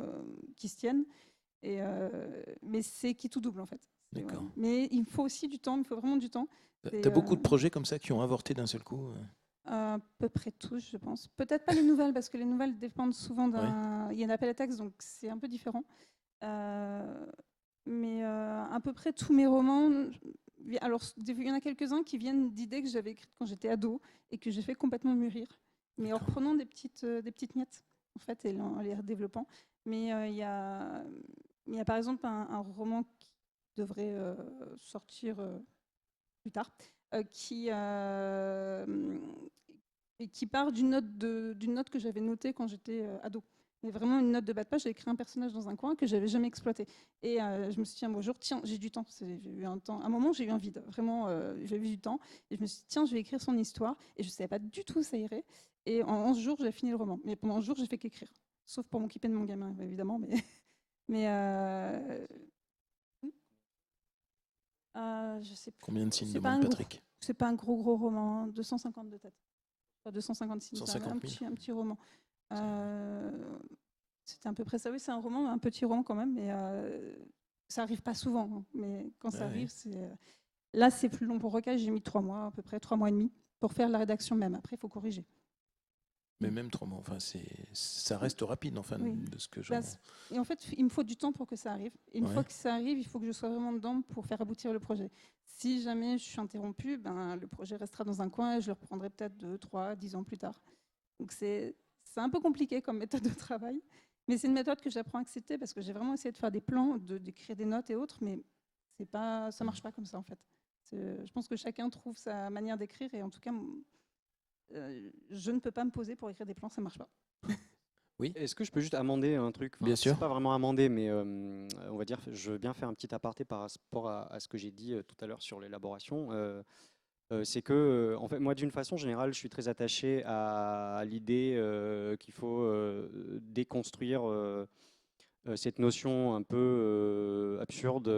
Speaker 3: qui se tiennent. Mais c'est qui tout double, en fait.
Speaker 1: D'accord.
Speaker 3: Voilà. Mais il faut aussi du temps, il faut vraiment du temps.
Speaker 1: Tu as beaucoup de projets comme ça qui ont avorté d'un seul coup?
Speaker 3: À peu près tous, je pense. Peut-être pas les nouvelles, parce que les nouvelles dépendent souvent d'un... Il y a un appel à texte, donc c'est un peu différent. Mais à peu près tous mes romans... Alors, il y en a quelques-uns qui viennent d'idées que j'avais écrites quand j'étais ado et que j'ai fait complètement mûrir, mais en reprenant des petites miettes, en fait, et en les redéveloppant. Mais il y a par exemple un roman qui devrait sortir plus tard, qui part d'une note que j'avais notée quand j'étais ado. Mais vraiment une note de bas de page, j'ai écrit un personnage dans un coin que j'avais jamais exploité. Et je me suis dit un beau jour, tiens, j'ai du temps. J'ai eu un temps. À un moment, j'ai eu un vide. Vraiment, j'avais du temps. Et je me suis dit, tiens, je vais écrire son histoire. Et je ne savais pas du tout où ça irait. Et en 11 jours, j'ai fini le roman. Mais pendant 11 jours, j'ai fait qu'écrire. Sauf pour m'occuper de mon gamin, évidemment. Mais je sais plus.
Speaker 1: Combien de signes demande Patrick?
Speaker 3: C'est pas un gros roman, 250 de tête. 250 signes,
Speaker 1: 150
Speaker 3: un petit roman. C'était à peu près ça. Oui, c'est un roman, un petit roman quand même, mais ça arrive pas souvent. Hein. Mais quand ça arrive, là, c'est plus long pour Rocaille. J'ai mis 3 mois, à peu près 3 mois et demi, pour faire la rédaction même. Après, il faut corriger.
Speaker 1: Mais même 3 mois, enfin, ça reste rapide, enfin, de ce que j'en...
Speaker 3: Et en fait, il me faut du temps pour que ça arrive. Et une fois que ça arrive, il faut que je sois vraiment dedans pour faire aboutir le projet. Si jamais je suis interrompue, le projet restera dans un coin et je le reprendrai peut-être 2, 3, 10 ans plus tard. Donc c'est un peu compliqué comme méthode de travail. Mais c'est une méthode que j'apprends à accepter parce que j'ai vraiment essayé de faire des plans, d'écrire des notes et autres, mais ça ne marche pas comme ça en fait. Je pense que chacun trouve sa manière d'écrire et en tout cas, je ne peux pas me poser pour écrire des plans, ça ne marche pas.
Speaker 1: Oui.
Speaker 2: Est-ce que je peux juste amender un truc?
Speaker 1: Bien sûr.
Speaker 2: C'est pas vraiment amender, mais on va dire, je veux bien faire un petit aparté par rapport à ce que j'ai dit tout à l'heure sur l'élaboration. C'est que, en fait, moi, d'une façon générale, je suis très attaché à l'idée qu'il faut déconstruire cette notion un peu absurde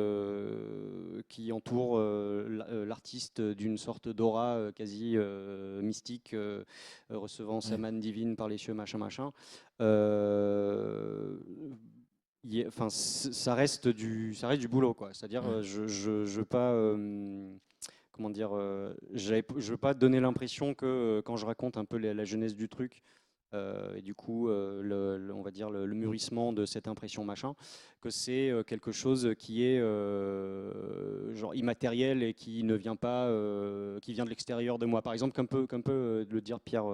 Speaker 2: qui entoure l'artiste d'une sorte d'aura quasi mystique, recevant sa manne divine par les cieux, machin, machin. Enfin, ça reste du boulot, quoi. C'est-à-dire, je veux pas, comment dire, je veux pas donner l'impression que quand je raconte un peu la jeunesse du truc, et du coup, on va dire le mûrissement de cette impression machin, que c'est quelque chose qui est genre immatériel et qui ne vient pas, qui vient de l'extérieur de moi. Par exemple, comme peut le dire Pierre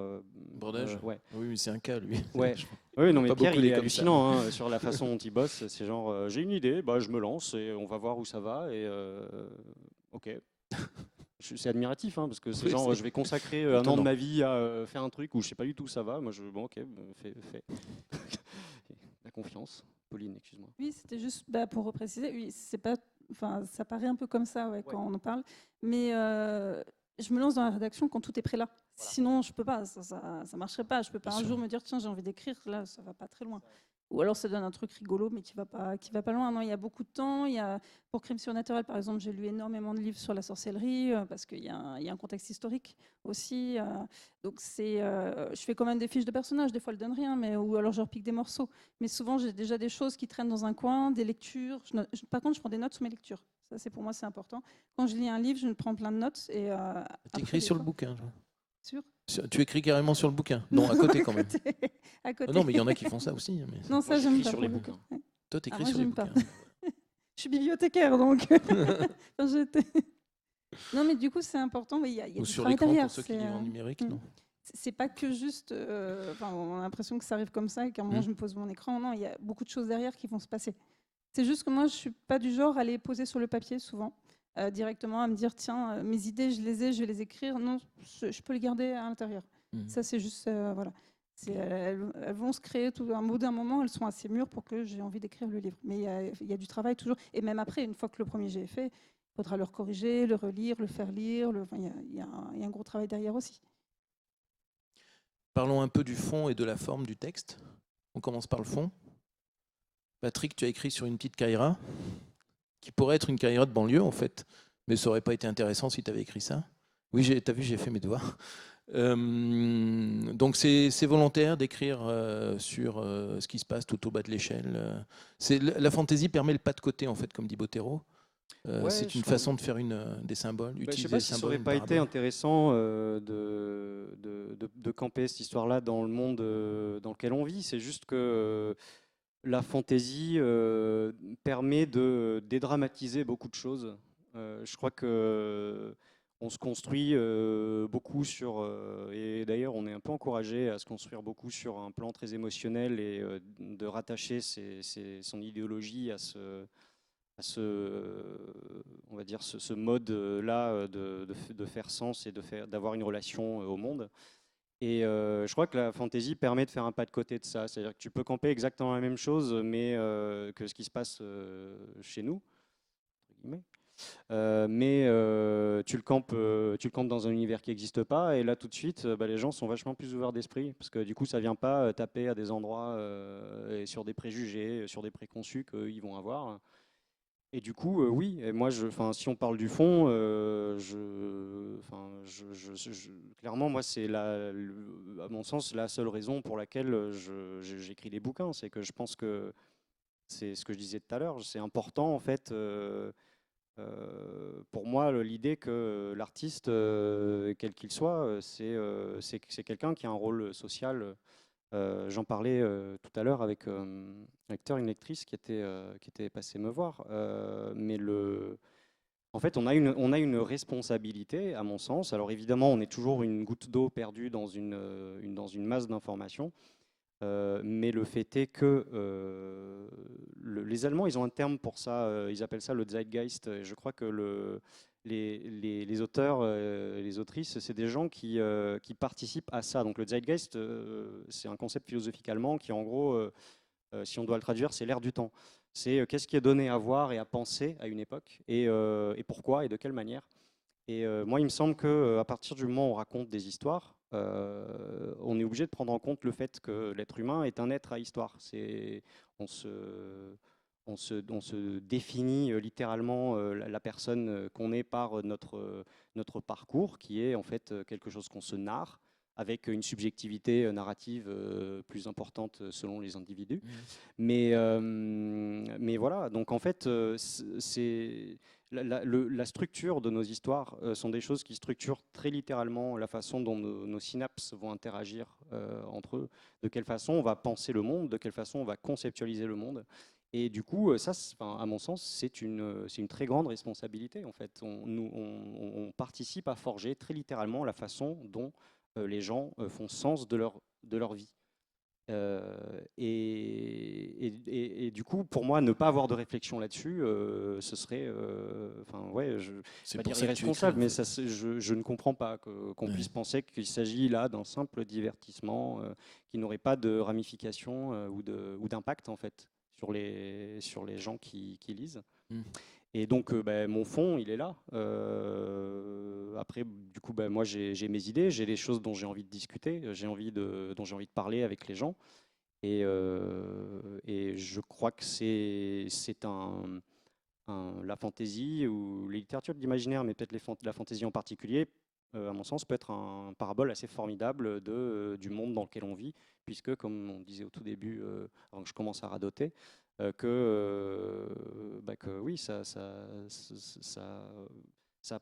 Speaker 1: Bordage.
Speaker 2: ouais.
Speaker 1: Oui, mais c'est un cas, lui.
Speaker 2: Ouais. Oui, non, mais
Speaker 1: Pas
Speaker 2: Pierre,
Speaker 1: beaucoup
Speaker 2: il est
Speaker 1: les comme ça.
Speaker 2: hallucinant hein, sur la façon dont il bosse. C'est genre, j'ai une idée, bah, je me lance et on va voir où ça va. Et ok. C'est admiratif, hein, parce que c'est
Speaker 1: Oui,
Speaker 2: genre,
Speaker 1: c'est
Speaker 2: je vais consacrer un an de
Speaker 1: étonnant.
Speaker 2: ma vie à faire un truc où je sais pas du tout où ça va. Moi, bon, ok, fais. La confiance. Pauline, excuse-moi.
Speaker 3: Oui, c'était juste pour repréciser. Oui, c'est pas, enfin, ça paraît un peu comme ça ouais, quand on en parle, mais je me lance dans la rédaction quand tout est prêt là.
Speaker 2: Voilà.
Speaker 3: Sinon, je peux pas, ça marcherait pas. Je peux pas
Speaker 1: Bien
Speaker 3: un
Speaker 1: sûr.
Speaker 3: jour me dire tiens, j'ai envie d'écrire, là, ça va pas très loin. Ou alors ça donne un truc rigolo, mais qui va pas loin. Non, il y a beaucoup de temps. Pour Crime surnaturel, par exemple, j'ai lu énormément de livres sur la sorcellerie parce qu'il y a un contexte historique aussi. Donc je fais quand même des fiches de personnages. Des fois, elles donnent rien, ou alors je repique des morceaux. Mais souvent, j'ai déjà des choses qui traînent dans un coin, des lectures. Par contre, je prends des notes sur mes lectures. Ça, c'est pour moi, c'est important. Quand je lis un livre, je prends plein de notes et.
Speaker 1: Tu écris sur le bouquin.
Speaker 3: Sur
Speaker 1: Tu écris carrément sur le bouquin. Non, à côté quand même.
Speaker 3: À côté.
Speaker 1: Non, mais il y en a qui font ça aussi. Mais...
Speaker 3: Non, ça, j'aime pas.
Speaker 2: Sur les
Speaker 3: pour le coup.
Speaker 2: bouquins.
Speaker 3: Ouais.
Speaker 1: Toi, tu écris
Speaker 3: moi,
Speaker 1: sur les
Speaker 3: j'aime pas.
Speaker 1: bouquins.
Speaker 3: Je suis bibliothécaire, donc. Enfin, non, mais du coup, c'est important. Il y a
Speaker 1: Ou
Speaker 3: du
Speaker 1: sur
Speaker 3: travail
Speaker 1: l'écran
Speaker 3: derrière.
Speaker 1: pour ceux qui lisent en numérique, non?
Speaker 3: C'est pas que juste. On a l'impression que ça arrive comme ça et qu'à un moment, je me pose mon écran. Non, il y a beaucoup de choses derrière qui vont se passer. C'est juste que moi, je suis pas du genre à les poser sur le papier souvent, directement à me dire tiens, mes idées, je les ai, je vais les écrire. Non, je peux les garder à l'intérieur. Ça, c'est juste. Voilà. Elles vont se créer tout un bout d'un moment, elles sont assez mûres pour que j'ai envie d'écrire le livre. Mais il y a du travail toujours. Et même après, une fois que le premier jet est fait, il faudra le corriger, le relire, le faire lire. Il y a un gros travail derrière aussi.
Speaker 1: Parlons un peu du fond et de la forme du texte. On commence par le fond. Patrick, tu as écrit sur une petite caïra, qui pourrait être une caïra de banlieue en fait, mais ça aurait pas été intéressant si tu avais écrit ça. Oui, tu as vu, j'ai fait mes devoirs. Donc c'est volontaire d'écrire sur ce qui se passe tout au bas de l'échelle. La fantaisie permet le pas de côté en fait, comme dit Bottero.
Speaker 2: Ouais,
Speaker 1: c'est une façon de faire des symboles.
Speaker 2: Je ne sais
Speaker 1: Utiliser
Speaker 2: pas
Speaker 1: des
Speaker 2: si ça
Speaker 1: symboles,
Speaker 2: aurait
Speaker 1: une
Speaker 2: pas été
Speaker 1: parabole.
Speaker 2: intéressant de camper cette histoire-là dans le monde dans lequel on vit. C'est juste que la fantaisie permet de dédramatiser beaucoup de choses. Je crois que on se construit beaucoup sur, et d'ailleurs on est un peu encouragé à se construire beaucoup sur un plan très émotionnel et de rattacher son idéologie à on va dire ce mode-là de faire sens et d'avoir une relation au monde. Et je crois que la fantaisie permet de faire un pas de côté de ça. C'est-à-dire que tu peux camper exactement la même chose, mais que ce qui se passe chez nous. Mais tu le campes dans un univers qui n'existe pas, et là tout de suite, les gens sont vachement plus ouverts d'esprit, parce que du coup, ça vient pas taper à des endroits et sur des préjugés, sur des préconçus qu'ils vont avoir. Et du coup, oui, et moi, si on parle du fond, clairement, moi, c'est à mon sens la seule raison pour laquelle j'écris des bouquins, c'est que je pense que c'est ce que je disais tout à l'heure, c'est important en fait. Pour moi, l'idée que l'artiste, quel qu'il soit, c'est quelqu'un qui a un rôle social. J'en parlais tout à l'heure avec un acteur, une lectrice qui était passée me voir. Mais en fait, on a une responsabilité, à mon sens. Alors évidemment, on est toujours une goutte d'eau perdue dans une masse d'informations. Mais le fait est que les Allemands, ils ont un terme pour ça. Ils appellent ça le Zeitgeist. Et je crois que les auteurs, les autrices, c'est des gens qui participent à ça. Donc le Zeitgeist, c'est un concept philosophique allemand qui, en gros, si on doit le traduire, c'est l'ère du temps. C'est qu'est-ce qui est donné à voir et à penser à une époque, et pourquoi et de quelle manière. Et moi, il me semble qu'à partir du moment où on raconte des histoires, on est obligé de prendre en compte le fait que l'être humain est un être à histoire. On se définit littéralement la personne qu'on est par notre parcours, qui est en fait quelque chose qu'on se narre, avec une subjectivité narrative plus importante selon les individus. Mais voilà, donc en fait, c'est la structure de nos histoires sont des choses qui structurent très littéralement la façon dont nos synapses vont interagir entre eux, de quelle façon on va penser le monde, de quelle façon on va conceptualiser le monde. Et du coup, ça, à mon sens, c'est une très grande responsabilité. En fait, on participe à forger très littéralement la façon dont les gens font sens de leur vie. Et du coup, pour moi, ne pas avoir de réflexion là-dessus, ce serait, ouais,
Speaker 1: C'est
Speaker 2: pas
Speaker 1: pour
Speaker 2: dire
Speaker 1: ça que tu
Speaker 2: irresponsable,
Speaker 1: écris, en
Speaker 2: mais
Speaker 1: fait.
Speaker 2: je ne comprends pas qu'on puisse penser qu'il s'agit là d'un simple divertissement qui n'aurait pas de ramification ou d'impact en fait sur les gens qui lisent.
Speaker 1: Mm.
Speaker 2: Et donc, mon fond, il est là. Après, du coup, moi, j'ai mes idées, j'ai les choses dont j'ai envie de discuter, dont j'ai envie de parler avec les gens. Et je crois que c'est la fantaisie ou les littératures d'imaginaire, mais peut-être la fantaisie en particulier, à mon sens, peut être un parabole assez formidable du monde dans lequel on vit, puisque, comme on disait au tout début, avant que je commence à radoter, que oui, ça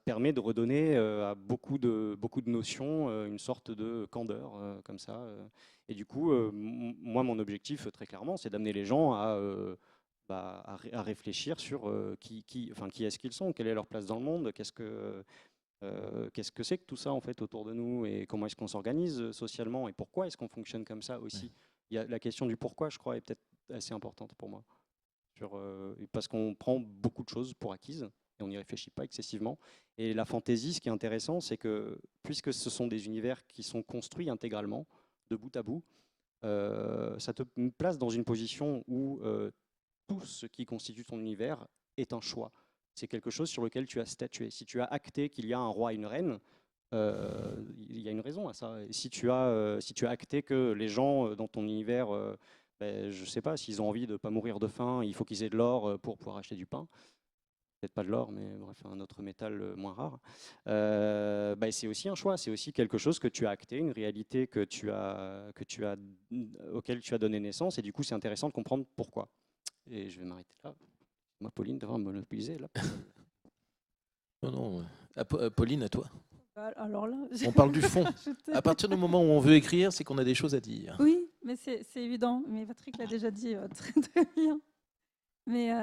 Speaker 2: permet de redonner à beaucoup de notions une sorte de candeur, comme ça. Et du coup, moi, mon objectif, très clairement, c'est d'amener les gens à réfléchir sur qui est-ce qu'ils sont, quelle est leur place dans le monde, qu'est-ce que c'est que tout ça en fait autour de nous et comment est-ce qu'on s'organise socialement et pourquoi est-ce qu'on fonctionne comme ça aussi. Il y a la question du pourquoi, je crois, est peut-être assez importante pour moi. Parce qu'on prend beaucoup de choses pour acquises et on n'y réfléchit pas excessivement. Et la fantaisie, ce qui est intéressant, c'est que puisque ce sont des univers qui sont construits intégralement, de bout à bout, ça te place dans une position où tout ce qui constitue ton univers est un choix. C'est quelque chose sur lequel tu as statué. Si tu as acté qu'il y a un roi et une reine, il y a une raison à ça. Et si tu as acté que les gens dans ton univers, je ne sais pas, s'ils ont envie de ne pas mourir de faim, il faut qu'ils aient de l'or pour pouvoir acheter du pain. Peut-être pas de l'or, mais bref, un autre métal moins rare. C'est aussi un choix, c'est aussi quelque chose que tu as acté, une réalité auquel tu as donné naissance, et du coup c'est intéressant de comprendre pourquoi. Et je vais m'arrêter là. Moi, Pauline devrait monopoliser là.
Speaker 1: Non. Pauline, à toi.
Speaker 3: Alors là,
Speaker 1: On parle du fond. À partir du moment où on veut écrire, c'est qu'on a des choses à dire.
Speaker 3: Oui, mais c'est évident. Mais Patrick l'a déjà dit très très bien. Mais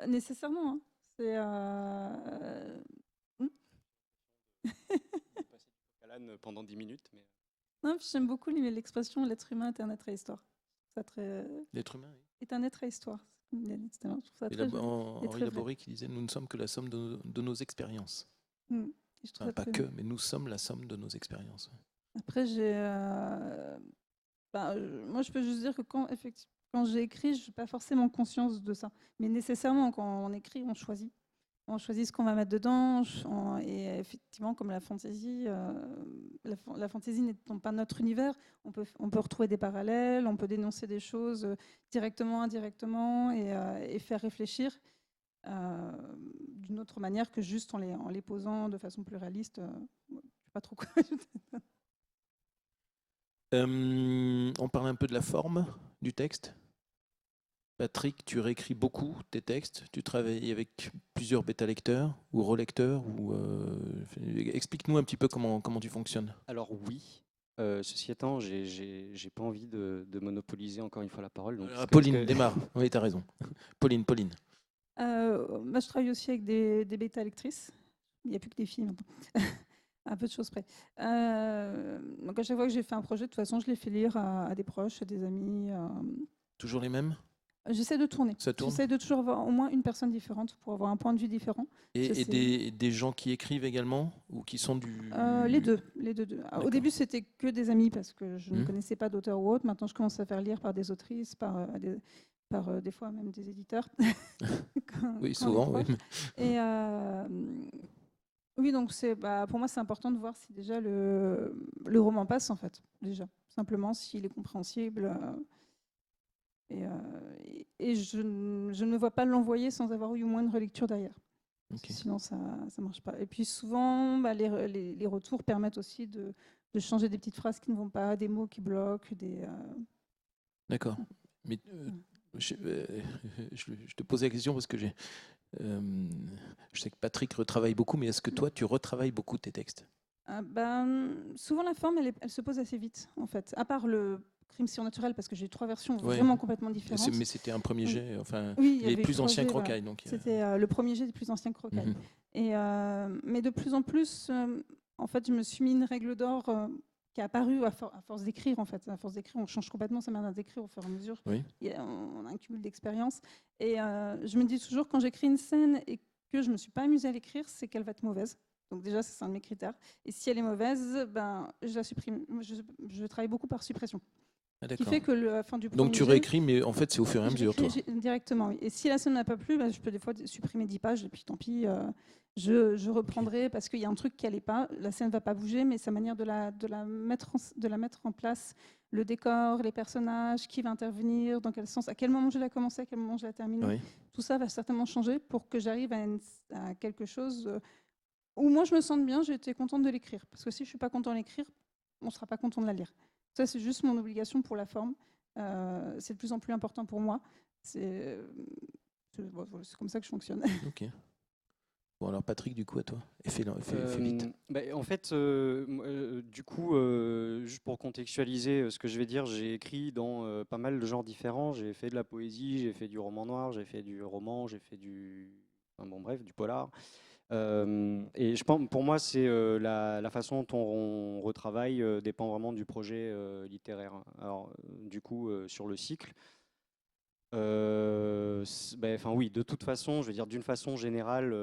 Speaker 3: nécessairement, hein. C'est
Speaker 2: pendant 10 minutes. Mais...
Speaker 3: Non, j'aime beaucoup l'expression l'être humain est un être à histoire.
Speaker 1: L'être humain, oui.
Speaker 3: Est un être à histoire.
Speaker 1: Henri Laborie qui disait nous ne sommes que la somme de nos expériences. Pas que, mais nous sommes la somme de nos expériences.
Speaker 3: Après, moi, je peux juste dire que quand j'ai écrit, je n'ai pas forcément conscience de ça. Mais nécessairement, quand on écrit, on choisit. On choisit ce qu'on va mettre dedans. Et effectivement, comme la fantaisie, la fantaisie n'étant pas notre univers, on peut retrouver des parallèles, on peut dénoncer des choses directement, indirectement et faire réfléchir d'une autre manière que juste en les posant de façon plus réaliste. Je ne sais pas trop quoi ajouter.
Speaker 1: On parle un peu de la forme du texte. Patrick, tu réécris beaucoup tes textes. Tu travailles avec plusieurs bêta-lecteurs ou relecteurs. Explique-nous un petit peu comment tu fonctionnes.
Speaker 2: Alors oui. Ceci étant, j'ai pas envie de monopoliser encore une fois la parole. Donc
Speaker 1: Pauline, démarre. Oui, tu as raison. Pauline.
Speaker 3: Moi, je travaille aussi avec des bêta-lectrices. Il n'y a plus que des filles maintenant. Un peu de choses près. Donc à chaque fois que j'ai fait un projet, de toute façon, je l'ai fait lire à des proches, à des amis.
Speaker 1: Toujours les mêmes ?
Speaker 3: J'essaie de tourner.
Speaker 1: Ça tourne.
Speaker 3: J'essaie de toujours avoir au moins une personne différente pour avoir un point de vue différent.
Speaker 1: Et des gens qui écrivent également ou qui sont du...
Speaker 3: Les deux. Au début, c'était que des amis parce que je ne
Speaker 1: Mhm.
Speaker 3: connaissais pas d'auteur ou autre. Maintenant, je commence à faire lire par des autrices, par des fois même des éditeurs.
Speaker 1: Oui,
Speaker 3: Quand
Speaker 1: souvent.
Speaker 3: on les
Speaker 1: Oui.
Speaker 3: croise. Et oui, donc pour moi, c'est important de voir si déjà le roman passe, en fait. Déjà, simplement s'il est compréhensible. Et je ne me vois pas l'envoyer sans avoir eu au moins une relecture derrière.
Speaker 1: Ok.
Speaker 3: Sinon, ça ne marche pas. Et puis souvent, les retours permettent aussi de changer des petites phrases qui ne vont pas, des mots qui bloquent.
Speaker 1: D'accord. Mais je te pose la question parce que je sais que Patrick retravaille beaucoup, mais est-ce que toi, tu retravailles beaucoup tes textes?
Speaker 3: Souvent, la forme, elle se pose assez vite, en fait. À part le crime surnaturel, parce que j'ai 3 versions
Speaker 1: Ouais.
Speaker 3: vraiment complètement différentes.
Speaker 1: Mais c'était un premier jet. Enfin,
Speaker 3: Oui,
Speaker 1: il est
Speaker 3: avait
Speaker 1: plus
Speaker 3: 3
Speaker 1: ancien que
Speaker 3: jets,
Speaker 1: Rocaille.
Speaker 3: voilà.
Speaker 1: Donc,
Speaker 3: C'était le premier jet des plus anciens que Rocaille.
Speaker 1: Mhm.
Speaker 3: Mais de plus en plus, en fait, je me suis mis une règle d'or qui est apparue à force d'écrire. En fait, à force d'écrire, on change complètement sa manière d'écrire au fur et à mesure.
Speaker 1: Oui.
Speaker 3: On a un cumul d'expérience. Et je me dis toujours, quand j'écris une scène et que je ne me suis pas amusée à l'écrire, c'est qu'elle va être mauvaise. Donc déjà, c'est un de mes critères. Et si elle est mauvaise, je la supprime. Je travaille beaucoup par suppression.
Speaker 1: Ah,
Speaker 3: Qui
Speaker 1: d'accord.
Speaker 3: fait que la fin du
Speaker 1: Donc
Speaker 3: premier
Speaker 1: tu
Speaker 3: jet,
Speaker 1: réécris, mais en fait, c'est au fur et à
Speaker 3: je
Speaker 1: mesure, toi.
Speaker 3: réécris directement. Oui. Et si la scène n'a pas plu, je peux des fois supprimer 10 pages et puis tant pis, je reprendrai parce qu'il y a un truc qui n'allait pas. La scène ne va pas bouger, mais sa manière de la mettre en place, le décor, les personnages, qui va intervenir, dans quel sens, à quel moment je l'ai commencé, à quel moment je l'ai terminé,
Speaker 1: Oui.
Speaker 3: tout ça va certainement changer pour que j'arrive à quelque chose où moi je me sente bien, j'ai été contente de l'écrire. Parce que si je ne suis pas contente de l'écrire, on ne sera pas content de la lire. Ça, c'est juste mon obligation pour la forme. C'est de plus en plus important pour moi. C'est comme ça que je fonctionne.
Speaker 1: Ok. Bon, alors Patrick, du coup, à toi. Et fais vite.
Speaker 2: En fait, du coup, juste pour contextualiser ce que je vais dire, j'ai écrit dans pas mal de genres différents. J'ai fait de la poésie, j'ai fait du roman noir, j'ai fait du roman, j'ai fait enfin, bon, bref, du polar. Et je pense, pour moi, c'est la façon dont on retravaille dépend vraiment du projet littéraire. Alors, du coup, sur le cycle, enfin oui, de toute façon, je veux dire, d'une façon générale,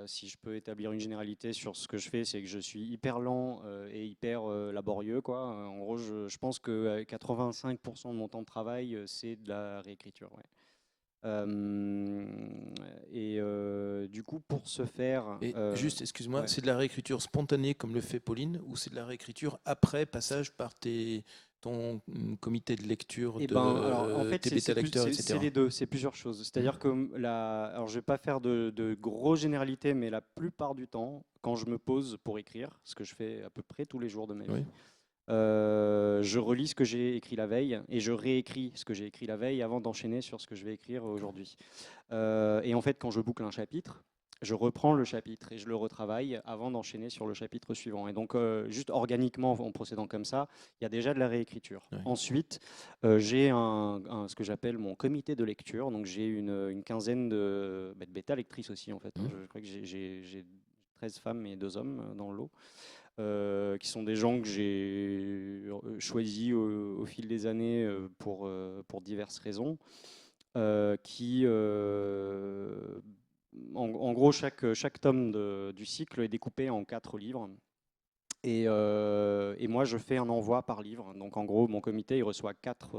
Speaker 2: si je peux établir une généralité sur ce que je fais, c'est que je suis hyper lent et hyper laborieux, quoi. En gros, je pense que 85% de mon temps de travail, c'est de la réécriture. Ouais. Du coup, pour ce faire...
Speaker 1: Et juste, excuse-moi,
Speaker 2: ouais.
Speaker 1: c'est de la réécriture spontanée comme le fait Pauline, ou c'est de la réécriture après passage par ton comité de lecture
Speaker 2: Alors, en fait,
Speaker 1: tes bêta-lecteurs,
Speaker 2: c'est
Speaker 1: etc.
Speaker 2: les deux, c'est plusieurs choses. C'est-à-dire que alors je vais pas faire de grosses généralités, mais la plupart du temps, quand je me pose pour écrire, ce que je fais à peu près tous les jours de ma vie,
Speaker 1: Oui.
Speaker 2: je relis ce que j'ai écrit la veille et je réécris ce que j'ai écrit la veille avant d'enchaîner sur ce que je vais écrire aujourd'hui. Et en fait, quand je boucle un chapitre, je reprends le chapitre et je le retravaille avant d'enchaîner sur le chapitre suivant. Et donc, juste organiquement, en procédant comme ça, il y a déjà de la réécriture.
Speaker 1: Oui.
Speaker 2: Ensuite, j'ai ce que j'appelle mon comité de lecture. Donc, j'ai une quinzaine de bêta-lectrices aussi, en fait. Je crois que j'ai 13 femmes et 2 hommes dans le lot. Qui sont des gens que j'ai choisis au fil des années pour diverses raisons, en gros, chaque tome du cycle est découpé en 4 livres. Et moi, je fais un envoi par livre. Donc, en gros, mon comité, il reçoit 4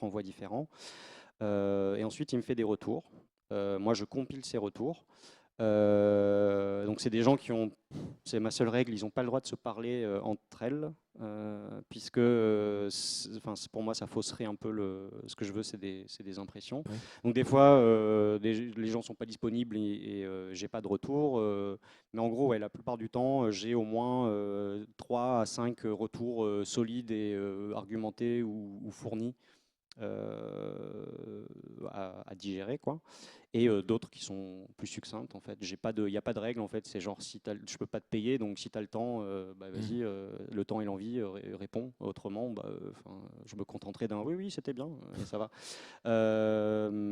Speaker 2: envois différents. Et ensuite, il me fait des retours. Moi, je compile ces retours. Donc c'est des gens c'est ma seule règle, ils n'ont pas le droit de se parler entre elles, puisque pour moi ça fausserait un peu ce que je veux, c'est des impressions.
Speaker 1: Oui.
Speaker 2: Donc des fois les gens ne sont pas disponibles et j'ai pas de retour, mais en gros ouais, la plupart du temps j'ai au moins 3 à 5 retours solides et argumentés ou fournis à digérer, quoi. et d'autres qui sont plus succinctes en fait. Il n'y a pas de règle en fait, c'est genre si je peux pas te payer, donc si tu as le temps, vas-y, le temps et l'envie, réponds, autrement je me contenterai d'un oui oui c'était bien, et ça va.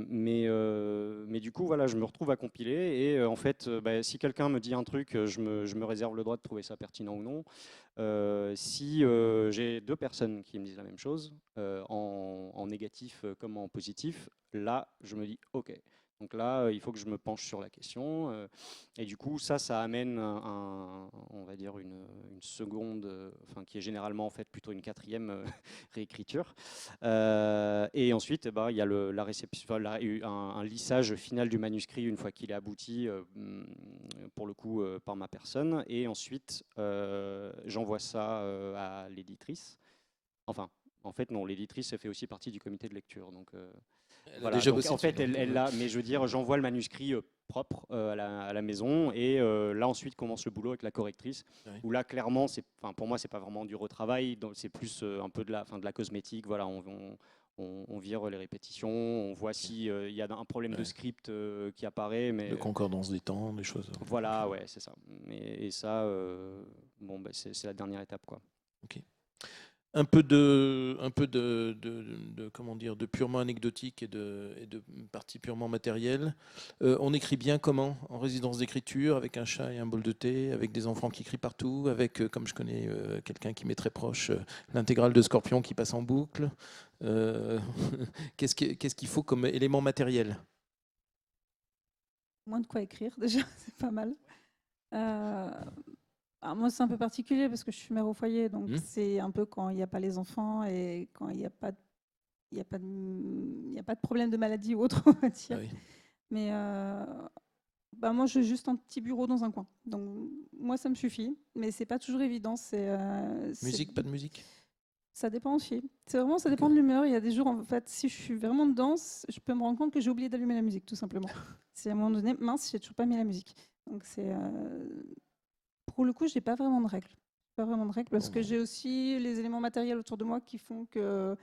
Speaker 2: Mais du coup voilà, je me retrouve à compiler et en fait si quelqu'un me dit un truc, je me réserve le droit de trouver ça pertinent ou non. Si j'ai deux personnes qui me disent la même chose, en négatif comme en positif, là, je me dis OK. Donc là, il faut que je me penche sur la question. Et du coup, ça amène on va dire une seconde, qui est généralement en fait plutôt une quatrième réécriture. Et ensuite, il y a la réception, un lissage final du manuscrit une fois qu'il est abouti, pour le coup, par ma personne. Et ensuite, j'envoie ça à l'éditrice. Enfin, en fait, non, l'éditrice fait aussi partie du comité de lecture. Donc,
Speaker 1: Elle a
Speaker 2: voilà.
Speaker 1: déjà
Speaker 2: Donc,
Speaker 1: bossé
Speaker 2: en
Speaker 1: dessus,
Speaker 2: fait,
Speaker 1: donc,
Speaker 2: elle l'a, mais je veux dire, j'envoie le manuscrit propre à la maison. Et là, ensuite, commence le boulot avec la correctrice.
Speaker 1: ouais.
Speaker 2: Où là, clairement, pour moi, c'est pas vraiment du retravail. C'est plus un peu de la cosmétique. Voilà, on vire les répétitions, on voit s'il y a un problème de
Speaker 1: Ouais.
Speaker 2: script qui apparaît. Mais
Speaker 1: De concordance des temps, des choses.
Speaker 2: voilà, ouais, c'est ça. Et ça, c'est la dernière étape, quoi.
Speaker 1: Ok. Un peu de comment dire, de purement anecdotique et de partie purement matérielle. On écrit bien comment? En résidence d'écriture, avec un chat et un bol de thé, avec des enfants qui crient partout, avec, comme je connais quelqu'un qui m'est très proche, l'intégrale de Scorpion qui passe en boucle. Euh, qu'est-ce qu'il faut comme élément matériel?
Speaker 3: Moins de quoi écrire, déjà, c'est pas mal. Alors moi, c'est un peu particulier parce que je suis mère au foyer, donc c'est un peu quand il n'y a pas les enfants et quand il n'y a pas de, il y a pas de, il y a pas de problème de maladie ou autre, on va dire.
Speaker 1: Ah oui.
Speaker 3: Mais moi, j'ai juste un petit bureau dans un coin. Donc moi, ça me suffit, mais c'est pas toujours évident.
Speaker 1: Musique, pas de musique?
Speaker 3: Ça dépend aussi. C'est vraiment, ça dépend
Speaker 1: D'accord.
Speaker 3: de l'humeur. Il y a des jours, en fait, si je suis vraiment dedans, je peux me rendre compte que j'ai oublié d'allumer la musique, tout simplement. C'est à un moment donné, mince, j'ai toujours pas mis la musique. Donc pour le coup, j'ai pas vraiment de règles. Pas vraiment de règles parce
Speaker 1: Bon,
Speaker 3: que j'ai aussi les éléments matériels autour de moi qui font que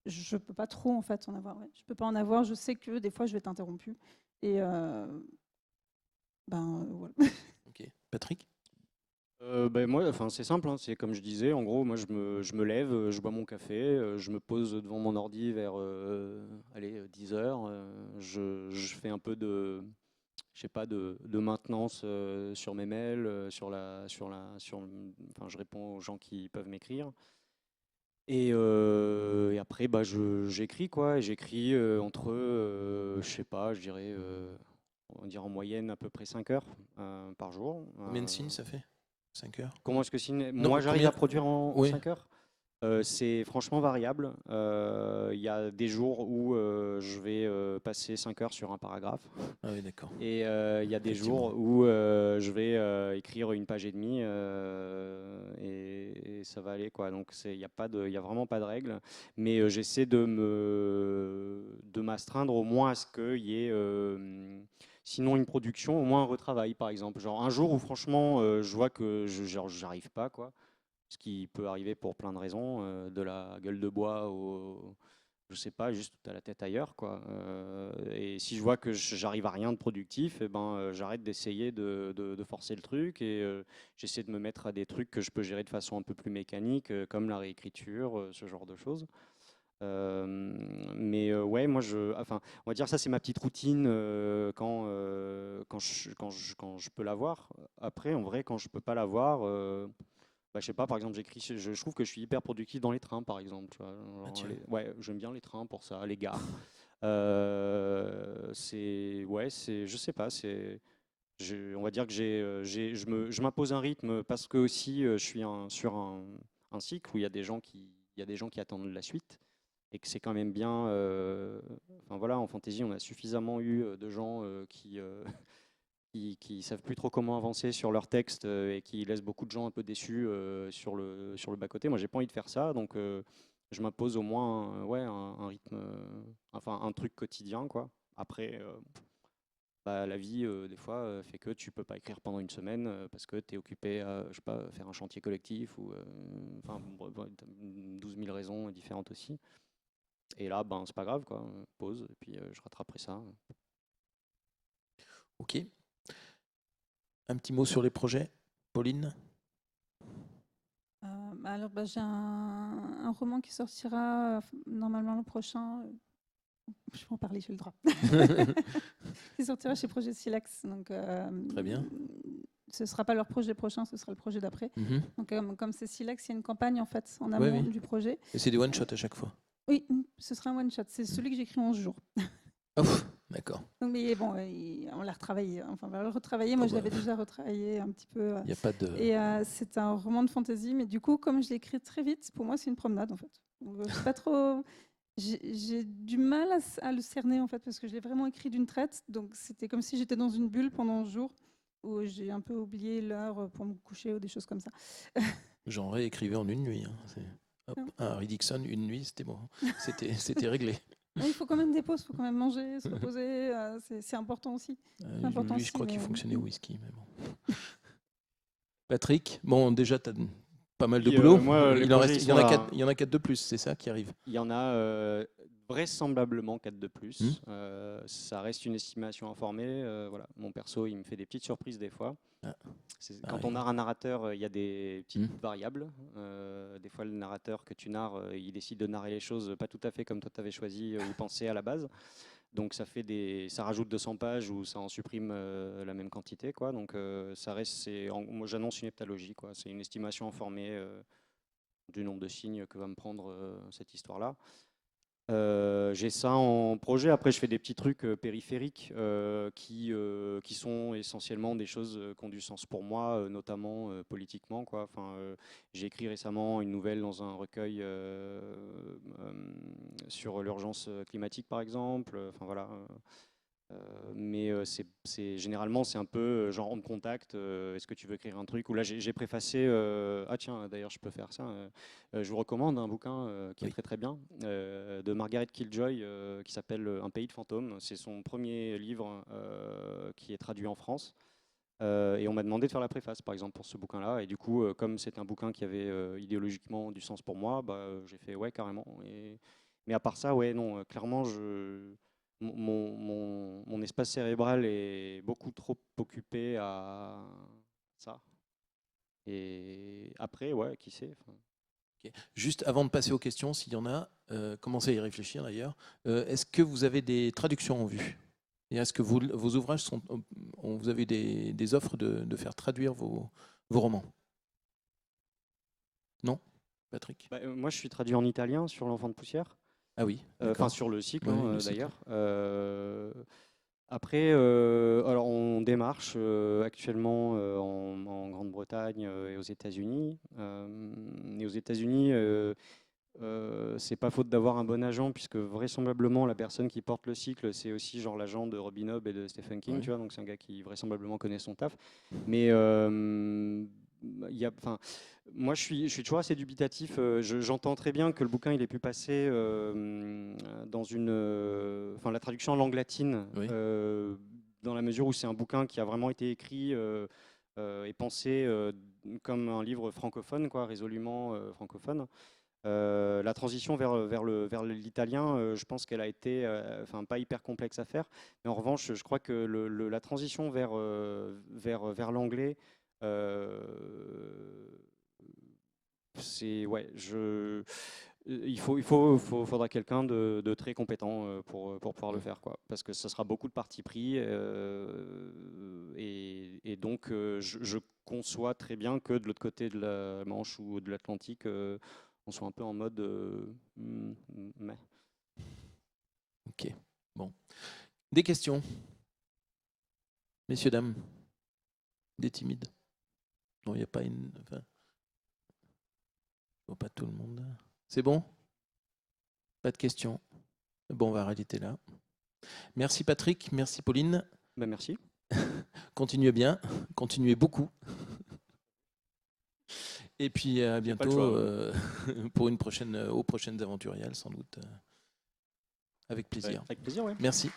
Speaker 3: je peux pas trop en fait en avoir. Ouais. Je peux pas en avoir. Je sais que des fois, je vais être interrompue. Et voilà.
Speaker 1: ok. Patrick?
Speaker 2: Moi, c'est simple, hein, c'est comme je disais, en gros, moi je me lève, je bois mon café, je me pose devant mon ordi vers 10 heures, je fais un peu je sais pas, de maintenance sur mes mails, je réponds aux gens qui peuvent m'écrire. Et après, j'écris quoi, et j'écris entre, je sais pas, je dirais, on va dire en moyenne à peu près 5 heures par jour.
Speaker 1: Combien de signes ça fait? 5 heures?
Speaker 2: Comment est-ce que
Speaker 1: Non,
Speaker 2: moi j'arrive
Speaker 1: combien?
Speaker 2: à produire en
Speaker 1: Oui.
Speaker 2: 5 heures? C'est franchement variable. Il y a des jours où je vais passer 5 heures sur un paragraphe.
Speaker 1: Ah oui, d'accord.
Speaker 2: Et il y a des
Speaker 1: Effectivement.
Speaker 2: jours où je vais écrire une page et demie et ça va aller quoi. Donc il y a vraiment pas de règle. Mais j'essaie de m'astreindre au moins à ce qu'il y ait sinon une production, au moins un retravail par exemple. Genre un jour où franchement je vois que j'arrive pas quoi. Ce qui peut arriver pour plein de raisons, de la gueule de bois au, je sais pas, juste à la tête ailleurs, quoi. Et si je vois que j'arrive à rien de productif, eh ben, j'arrête d'essayer de forcer le truc et j'essaie de me mettre à des trucs que je peux gérer de façon un peu plus mécanique, comme la réécriture, ce genre de choses. Ouais, enfin, on va dire ça, c'est ma petite routine quand je peux l'avoir. Après, en vrai, quand je peux pas l'avoir, je sais pas, par exemple, je trouve que je suis hyper productif dans les trains, par exemple. Tu vois,
Speaker 1: Ah, tiens.
Speaker 2: ouais, j'aime bien les trains pour ça, les gares. Je sais pas, on va dire que je m'impose un rythme parce que aussi je suis sur un cycle où il y a des gens qui attendent la suite et que c'est quand même bien. Enfin voilà, en fantasy, on a suffisamment eu de gens qui savent plus trop comment avancer sur leur texte et qui laissent beaucoup de gens un peu déçus sur le bas-côté. Moi, j'ai pas envie de faire ça, donc je m'impose au moins un rythme, enfin un truc quotidien, quoi. Après, la vie, des fois, fait que tu peux pas écrire pendant une semaine parce que tu es occupé à, je sais pas, faire un chantier collectif ou, enfin, 12 000 raisons différentes aussi. Et là, c'est pas grave, quoi. Pause, et puis je rattraperai ça.
Speaker 1: Ok. Un petit mot sur les projets, Pauline?
Speaker 3: Alors, j'ai un roman qui sortira normalement l'an prochain. Je peux en parler, j'ai le droit. Qui sortira chez Projet Silex. Donc,
Speaker 1: Très bien.
Speaker 3: Ce ne sera pas leur projet prochain, ce sera le projet d'après.
Speaker 1: Mhm.
Speaker 3: Donc, comme c'est Silex, il y a une campagne en fait en
Speaker 1: Ouais,
Speaker 3: amont
Speaker 1: oui.
Speaker 3: du projet.
Speaker 1: Et c'est des one-shots à chaque fois.
Speaker 3: Oui, ce sera un one-shot. C'est celui que j'écris en 11 jours.
Speaker 1: Oh, d'accord.
Speaker 3: Donc, mais bon, on l'a retravaillé. Enfin, on va le retravailler. Moi,
Speaker 1: Oh,
Speaker 3: je l'avais déjà retravaillé un petit peu.
Speaker 1: Il n'y a pas de...
Speaker 3: Et c'est un roman de fantasy, mais du coup, comme je l'ai écrit très vite, pour moi, c'est une promenade en fait. Donc, je sais pas trop. J'ai du mal à le cerner en fait, parce que je l'ai vraiment écrit d'une traite. Donc, c'était comme si j'étais dans une bulle pendant un jour où j'ai un peu oublié l'heure pour me coucher ou des choses comme ça.
Speaker 1: J'en réécrivais en une nuit. Hein. Hop, Harry Dixon, une nuit, c'était bon. C'était réglé.
Speaker 3: Mais il faut quand même des pauses, il faut quand même manger, se reposer. C'est important aussi. Important
Speaker 1: lui,
Speaker 3: aussi,
Speaker 1: je crois qu'il
Speaker 3: mais-
Speaker 1: fonctionnait au whisky. Mais bon. Patrick, bon, déjà, tu as pas mal de
Speaker 2: Puis,
Speaker 1: boulot.
Speaker 2: moi, les
Speaker 1: il en
Speaker 2: projets,
Speaker 1: reste,
Speaker 2: ils
Speaker 1: il y en
Speaker 2: sont
Speaker 1: a
Speaker 2: là,
Speaker 1: 4, il y en a 4 de plus, c'est ça qui arrive.
Speaker 2: Il y en a vraisemblablement 4 de plus.
Speaker 1: Hmm.
Speaker 2: Ça reste une estimation informée. Voilà. Mon perso, il me fait des petites surprises des fois.
Speaker 1: Ah.
Speaker 2: Quand on narre un narrateur, il y a des petites
Speaker 1: Hmm.
Speaker 2: variables. Des fois, le narrateur que tu narres, il décide de narrer les choses pas tout à fait comme toi tu avais choisi ou pensé à la base. Donc ça rajoute 200 pages ou ça en supprime la même quantité, quoi. Donc ça reste, moi j'annonce une heptalogie, quoi. C'est une estimation informée du nombre de signes que va me prendre cette histoire-là. J'ai ça en projet. Après, je fais des petits trucs périphériques qui sont essentiellement des choses qui ont du sens pour moi, notamment politiquement, quoi. Enfin, j'ai écrit récemment une nouvelle dans un recueil sur l'urgence climatique, par exemple. Enfin voilà. Mais généralement c'est un peu genre on me contacte, est-ce que tu veux écrire un truc? Ou là j'ai préfacé, ah tiens d'ailleurs je peux faire ça, je vous recommande un bouquin qui est
Speaker 1: Oui.
Speaker 2: très très bien de Margaret Killjoy qui s'appelle Un pays de fantômes. C'est son premier livre qui est traduit en France. Et on m'a demandé de faire la préface, par exemple, pour ce bouquin-là. Et du coup, comme c'est un bouquin qui avait idéologiquement du sens pour moi, j'ai fait ouais, carrément. Mais à part ça, ouais, non, clairement, mon espace cérébral est beaucoup trop occupé à ça. Et après, ouais, qui sait.
Speaker 1: Ok. Juste avant de passer aux questions, s'il y en a, commencez à y réfléchir d'ailleurs. Est-ce que vous avez des traductions en vue? Et est-ce que vos ouvrages sont, vous avez des offres de faire traduire vos romans? Non, Patrick?
Speaker 2: Moi, je suis traduit en italien sur L'Enfant de poussière.
Speaker 1: Ah oui,
Speaker 2: Enfin,
Speaker 1: d'accord.
Speaker 2: sur le cycle,
Speaker 1: Oui,
Speaker 2: hein,
Speaker 1: le cycle.
Speaker 2: d'ailleurs. Après, alors on démarche actuellement en Grande-Bretagne et aux États-Unis. Et aux États-Unis, c'est pas faute d'avoir un bon agent, puisque vraisemblablement la personne qui porte le cycle, c'est aussi genre l'agent de Robin Hobb et de Stephen King,
Speaker 1: Ouais.
Speaker 2: tu vois, donc c'est un gars qui vraisemblablement connaît son taf. Mais enfin, moi je suis toujours assez dubitatif. J'entends très bien que le bouquin il ait pu passer dans enfin la traduction en langue latine,
Speaker 1: Oui.
Speaker 2: dans la mesure où c'est un bouquin qui a vraiment été écrit et pensé comme un livre francophone, quoi, résolument francophone. La transition vers l'italien, je pense qu'elle a été, enfin pas hyper complexe à faire, mais en revanche, je crois que la transition vers l'anglais, c'est ouais, faudra quelqu'un de très compétent pour pouvoir le faire, quoi, parce que ça sera beaucoup de parti pris et donc je conçois très bien que de l'autre côté de la Manche ou de l'Atlantique, on soit un peu en mode mais.
Speaker 1: Ok, bon. Des questions? Messieurs, dames? Des timides? Non, il n'y a pas une... Enfin, je vois pas tout le monde. C'est bon? Pas de questions? Bon, on va arrêter là. Merci Patrick, merci Pauline.
Speaker 2: Merci.
Speaker 1: Continuez bien, continuez beaucoup. Et puis à
Speaker 2: J'ai pas le
Speaker 1: bientôt
Speaker 2: choix,
Speaker 1: pour aux prochaines aventuriales sans doute. Avec plaisir.
Speaker 2: Avec plaisir, ouais.
Speaker 1: Merci.